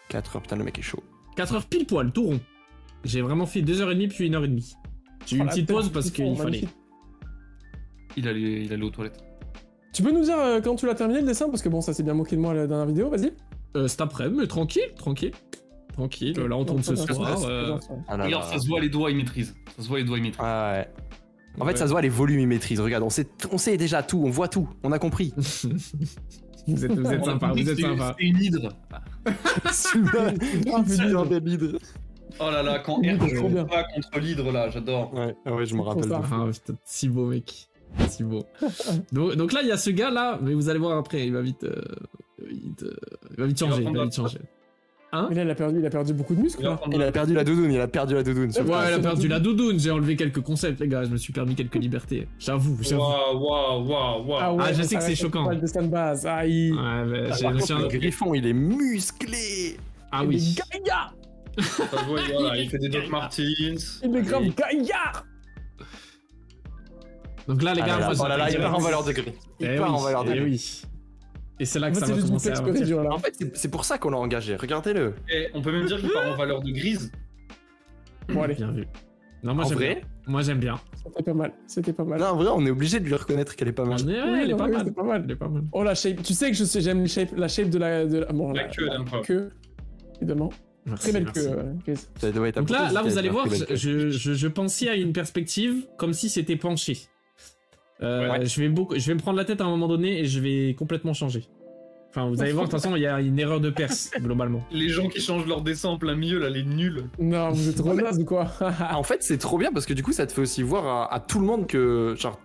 4 heures, putain, le mec est chaud. 4 heures pile poil, tout rond. J'ai vraiment fait 2h30 puis 1h30. J'ai eu Oh, une la petite tête, pause parce c'est qu'il fort, fallait. magnifique. Il allait aux toilettes. Tu peux nous dire quand tu l'as terminé le dessin? Parce que bon, ça s'est bien moqué de moi la dernière vidéo, vas-y. Cet après-midi, mais tranquille. Là, on tourne ce soir. Ah là Regarde, là. ça se voit, les doigts ils maîtrisent. Ça se voit, les doigts ils maîtrisent. Ah ouais. En fait, Ouais. ça se voit, les volumes, ils maîtrisent. Regarde, on sait déjà tout, on voit tout, on a compris. Vous êtes On a sympa, compris vous que êtes sympa. C'est une hydre. Super des hydres. Oh là là, quand Il R est trop bien. pas contre l'hydre là, j'adore. Ouais, je me rappelle. ça. de fou. Ah, putain, si beau, mec. Si beau. Donc là, il y a ce gars là, mais vous allez voir après, il va vite. Il va vite changer, il va vite changer. Hein? Mais là, il a perdu beaucoup de muscles. Là. Il a perdu la doudoune, Ouais, il a perdu la doudoune. J'ai enlevé quelques concepts, les gars. Je me suis permis quelques libertés. J'avoue. Waouh. Ah, je sais que c'est choquant. Pas le dessin de base. Aïe. Ouais, mais le griffon, il est musclé. Ah oui. Il est gaillard. Voilà, il fait des Doc Martins. Il est grave gaillard. Donc là, les gars, il part en valeur de gris. Il part en valeur de gris. Oui. Et c'est là que ça va commencer à réduire, là. En fait, c'est pour ça qu'on l'a engagé. Regardez-le. Et on peut même dire qu'il part en valeur de grise. Bon, allez. Bien vu. Non, moi, j'aime bien. C'était pas mal. Non, en vrai, on est obligé de lui reconnaître qu'elle est pas mal. Elle est pas mal. Oh, la shape. Tu sais que j'aime la shape de la... Bon, la queue, évidemment. Très belle queue, Chris. Donc là, vous allez voir, je pensais à une perspective comme si c'était penché. Je vais me prendre la tête à un moment donné et je vais complètement changer. Enfin, vous allez voir, de toute façon, il y a une erreur de perce, globalement. Les gens qui changent leur dessin en plein milieu, là, les nuls. Non, vous êtes trop naze ou quoi? En fait, c'est trop bien parce que du coup, ça te fait aussi voir à tout le monde que, genre,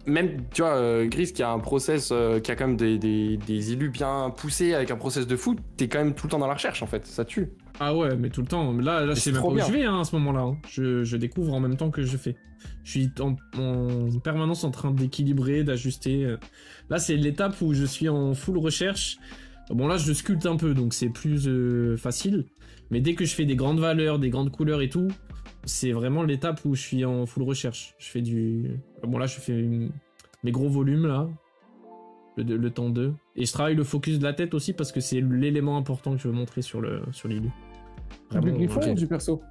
même, tu vois, Gris qui a un process, qui a quand même des élus bien poussés avec un process de foot, t'es quand même tout le temps dans la recherche, en fait, ça tue. Ah ouais, mais tout le temps. Là, je sais même pas où je vais à ce moment-là. Hein. Je découvre en même temps que je fais. Je suis en permanence en train d'équilibrer, d'ajuster. Là, c'est l'étape où je suis en full recherche. Bon, là, je sculpte un peu, donc c'est plus facile. Mais dès que je fais des grandes valeurs, des grandes couleurs et tout, c'est vraiment l'étape où je suis en full recherche. Je fais du... Bon, là, je fais mes gros volumes, là. Le temps 2. Et je travaille le focus de la tête aussi parce que c'est l'élément important que je veux montrer sur l'illu. Du griffon ou du perso?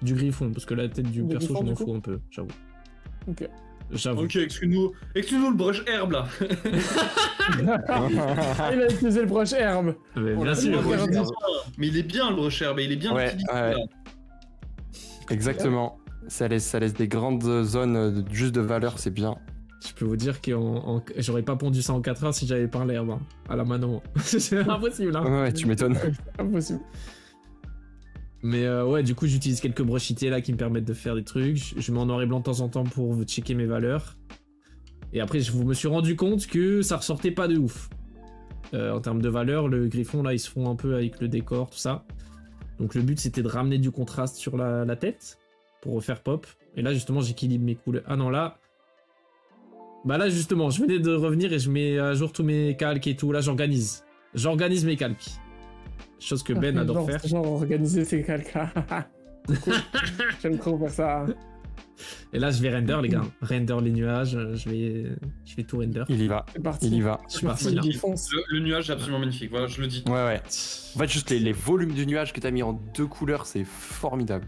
Du griffon, parce que la tête du perso, je m'en fous un peu, j'avoue. Ok. J'avoue. Ok, excuse-nous le brush herbe là. Il a utilisé le brush herbe. Mais bien sûr. Mais il est bien le brush herbe, il est bien utilisé. Ouais. Exactement. Ça laisse des grandes zones juste de valeur, c'est bien. Je peux vous dire que j'aurais pas pondu ça en 4 heures si j'avais pas l'herbe. Hein. À la mano. C'est impossible. Hein. Ouais, tu m'étonnes. Impossible. Mais ouais, du coup, j'utilise quelques brushités là qui me permettent de faire des trucs. Je mets en noir et blanc de temps en temps pour checker mes valeurs. Et après, je me suis rendu compte que ça ressortait pas de ouf. En termes de valeur, le griffon là, ils se font un peu avec le décor, tout ça. Donc le but, c'était de ramener du contraste sur la tête pour refaire pop. Et là, justement, j'équilibre mes couleurs. Ah non, là... Bah là, justement, je venais de revenir et je mets à jour tous mes calques et tout. Là, j'organise. J'organise mes calques. Chose que Ben adore faire. Genre organiser ses calques. Cool. J'aime trop faire ça. Et là, je vais render, les gars. Render les nuages. Je vais tout render. Il y va. C'est parti. Il y va. Je suis parti là. Le nuage est absolument magnifique. Voilà, je le dis. Ouais. En fait, juste les volumes du nuage que t'as mis en 2 couleurs, c'est formidable.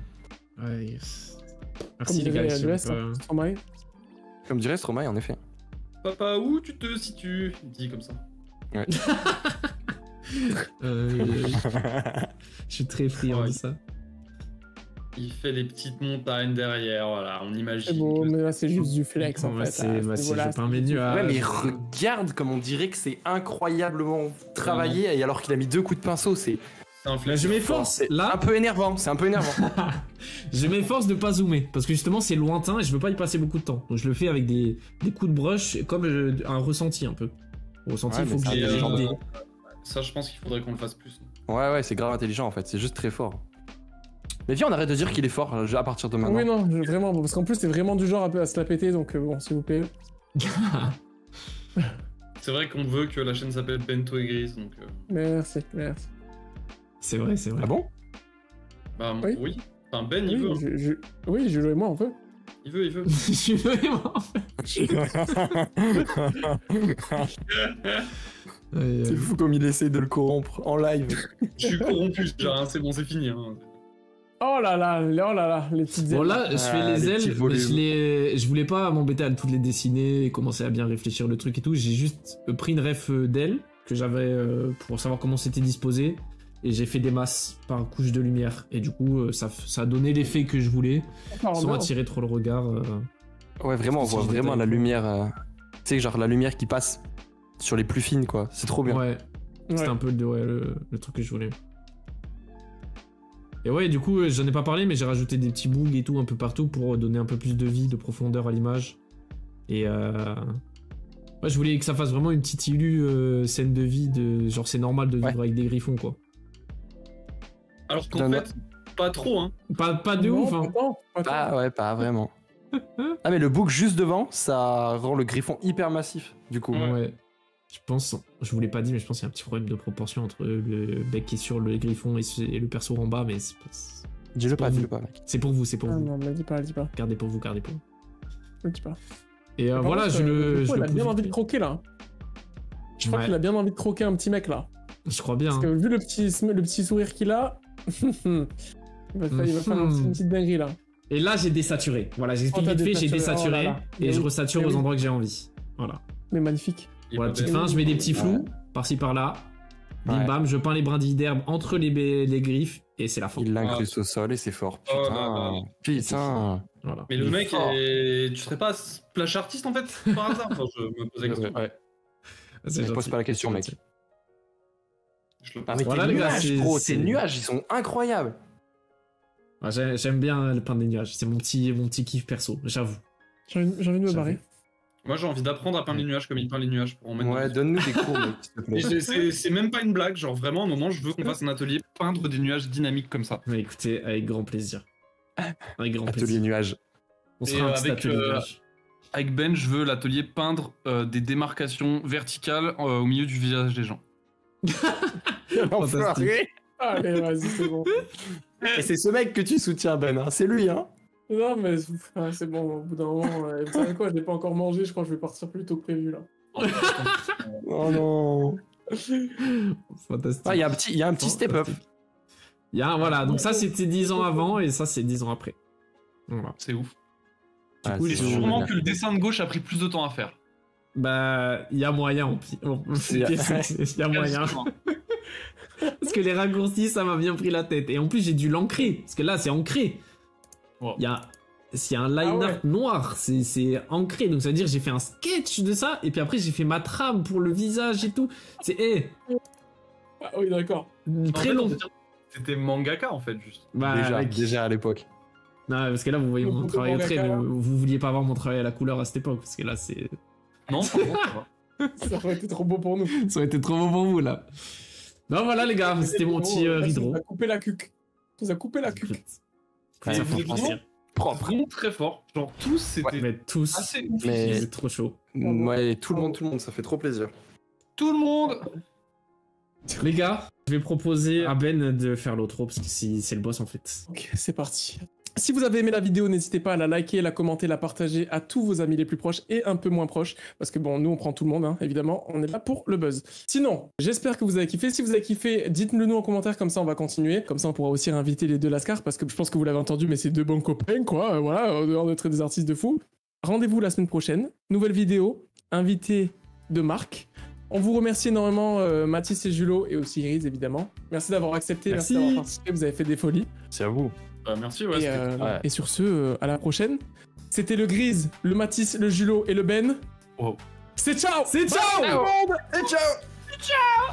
Ouais. Merci les gars. Comme dirait Stromae, en effet. Papa, où tu te situes? Dit comme ça. Ouais. Je suis très friand de ça. Il fait les petites montagnes derrière, voilà, on imagine. C'est beau, mais là c'est juste du flex en fait. C'est pas mes nuages. Ouais, mais regarde comme on dirait que c'est incroyablement travaillé, et alors qu'il a mis 2 coups de pinceau, c'est... Je m'efforce là. Un peu énervant, c'est un peu énervant. Je m'efforce de pas zoomer parce que justement c'est lointain et je veux pas y passer beaucoup de temps. Donc je le fais avec des coups de brush comme un ressenti un peu. Ressenti, il faut que j'ai ça, je pense qu'il faudrait qu'on le fasse plus. Ouais, c'est grave intelligent en fait, c'est juste très fort. Mais viens, on arrête de dire qu'il est fort à partir de maintenant. Oui, non, vraiment, parce qu'en plus c'est vraiment du genre un peu à se la péter, donc bon, s'il vous plaît. C'est vrai qu'on veut que la chaîne s'appelle Bento et Gris, donc. Merci. C'est vrai. Ah bon? Bah oui. Enfin, Ben, il veut. Oui, Julo et moi, on veut. Il veut. Julo et moi, C'est fou comme il essaie de le corrompre en live. Je suis corrompu déjà, hein, c'est bon, c'est fini. Hein. Oh là là, les petites ailes. Bon là, je fais les ailes, je voulais pas m'embêter à toutes les dessiner et commencer à bien réfléchir le truc et tout. J'ai juste pris une ref d'ailes que j'avais pour savoir comment c'était disposé. Et j'ai fait des masses par couche de lumière. Et du coup, ça a donné l'effet que je voulais, sans attirer trop le regard. Ouais, vraiment, on voit vraiment la lumière. Tu sais, genre la lumière qui passe sur les plus fines, quoi. C'est trop bien. Ouais, c'était un peu le truc que je voulais. Et ouais, du coup, j'en ai pas parlé, mais j'ai rajouté des petits bugs et tout un peu partout pour donner un peu plus de vie, de profondeur à l'image. Et Ouais, je voulais que ça fasse vraiment une petite scène de vie de genre c'est normal de vivre avec des griffons quoi. Alors qu'en fait, pas trop hein. Pas de ouf hein. Pas vraiment. Ah mais le bouc juste devant, ça rend le griffon hyper massif du coup. Ouais. Je pense, je vous l'ai pas dit, mais je pense qu'il y a un petit problème de proportion entre le bec qui est sur le griffon et le perso en bas, mais c'est pas... Dis-le pas, mec. C'est pour vous, c'est pour vous. Non, ne dis pas. Gardez pour vous. Ne dis pas. Et voilà, il a bien envie de croquer là. Je crois qu'il a bien envie de croquer un petit mec là. Je crois bien. Parce que vu le petit sourire qu'il a, il va faire une petite dinguerie là. Et là, j'ai désaturé. Voilà, j'explique vite fait, j'ai désaturé et je resature aux endroits que j'ai envie. Voilà. Mais magnifique. Pour la petite fin, je mets des petits flous par-ci par-là. Bim bam, je peins les brindilles d'herbe entre les griffes et c'est la fin. Il l'incruste au sol et c'est fort. Putain. Voilà. Mais le mec, tu serais pas splash artiste en fait par hasard? Enfin, je me posais la question. Ouais. Je pose pas la question, mec. Ah, mais voilà, les gars, tes nuages, ils sont incroyables. Ah, j'aime bien le peindre des nuages. C'est mon petit kiff perso, j'avoue. J'ai envie de me barrer. Moi, j'ai envie d'apprendre à peindre les nuages comme il peint les nuages pour en mettre. Ouais, donne-nous des cours, mec, s'il te plaît. C'est même pas une blague. Genre, vraiment, à un moment, je veux qu'on fasse un atelier peindre des nuages dynamiques comme ça. Mais écoutez, avec grand plaisir. Avec grand plaisir. Atelier nuages. On sera un petit atelier nuages. Avec Ben, je veux l'atelier peindre des démarcations verticales au milieu du visage des gens. Allez, vas-y, c'est bon. Et c'est ce mec que tu soutiens, Ben, hein. C'est lui, hein. Non, mais c'est bon, au bout d'un moment, vous savez quoi, je n'ai pas encore mangé, je crois que je vais partir plus tôt que prévu, là. Oh non. Fantastique. Ah, il y a un petit step-up. Voilà, donc ça c'était 10 ans avant et ça c'est 10 ans après. Voilà. C'est ouf. Du coup, c'est sûrement que le dessin de gauche a pris plus de temps à faire. Bah, il y a moyen. Il y a moyen. Parce que les raccourcis, ça m'a bien pris la tête. Et en plus, j'ai dû l'ancrer. Parce que là, c'est ancré. Il y a un line art noir. C'est ancré. Donc, ça veut dire que j'ai fait un sketch de ça. Et puis après, j'ai fait ma trame pour le visage et tout. C'est... Ah oui, d'accord. Très long. C'était mangaka, en fait, juste. Bah, déjà à l'époque. Non, parce que là, vous voyez mon travail au trait. Mais vous vouliez pas voir mon travail à la couleur à cette époque. Parce que là, c'est... Non, ça va. Ça aurait été trop beau pour nous. Ça aurait été trop beau pour vous, là. Non, voilà, les gars, c'était mon petit rideau. Ça a coupé la cuque. Ça a coupé la cuque. Vous êtes vraiment très fort. Genre, tous, c'était assez ouf. Mais c'est trop chaud. Ouais, tout le monde, ça fait trop plaisir. Tout le monde. Les gars, je vais proposer à Ben de faire l'outro, parce que c'est le boss, en fait. Ok, c'est parti. Si vous avez aimé la vidéo, n'hésitez pas à la liker, la commenter, la partager à tous vos amis les plus proches et un peu moins proches. Parce que bon, nous on prend tout le monde, hein, évidemment, on est là pour le buzz. Sinon, j'espère que vous avez kiffé. Si vous avez kiffé, dites-le nous en commentaire, comme ça on va continuer. Comme ça on pourra aussi réinviter les deux Lascar, parce que je pense que vous l'avez entendu, mais c'est deux bons copains, quoi. Voilà, en dehors d'être des artistes de fou. Rendez-vous la semaine prochaine. Nouvelle vidéo, invité de marque. On vous remercie énormément, Mathis et Julo, et aussi Iris, évidemment. Merci d'avoir accepté, merci d'avoir participé, vous avez fait des folies. C'est à vous. Merci, et sur ce, à la prochaine. C'était le Grise, le Mathis, le Julo et le Ben. Wow. C'est ciao. C'est ciao. Bye, ciao. Ciao.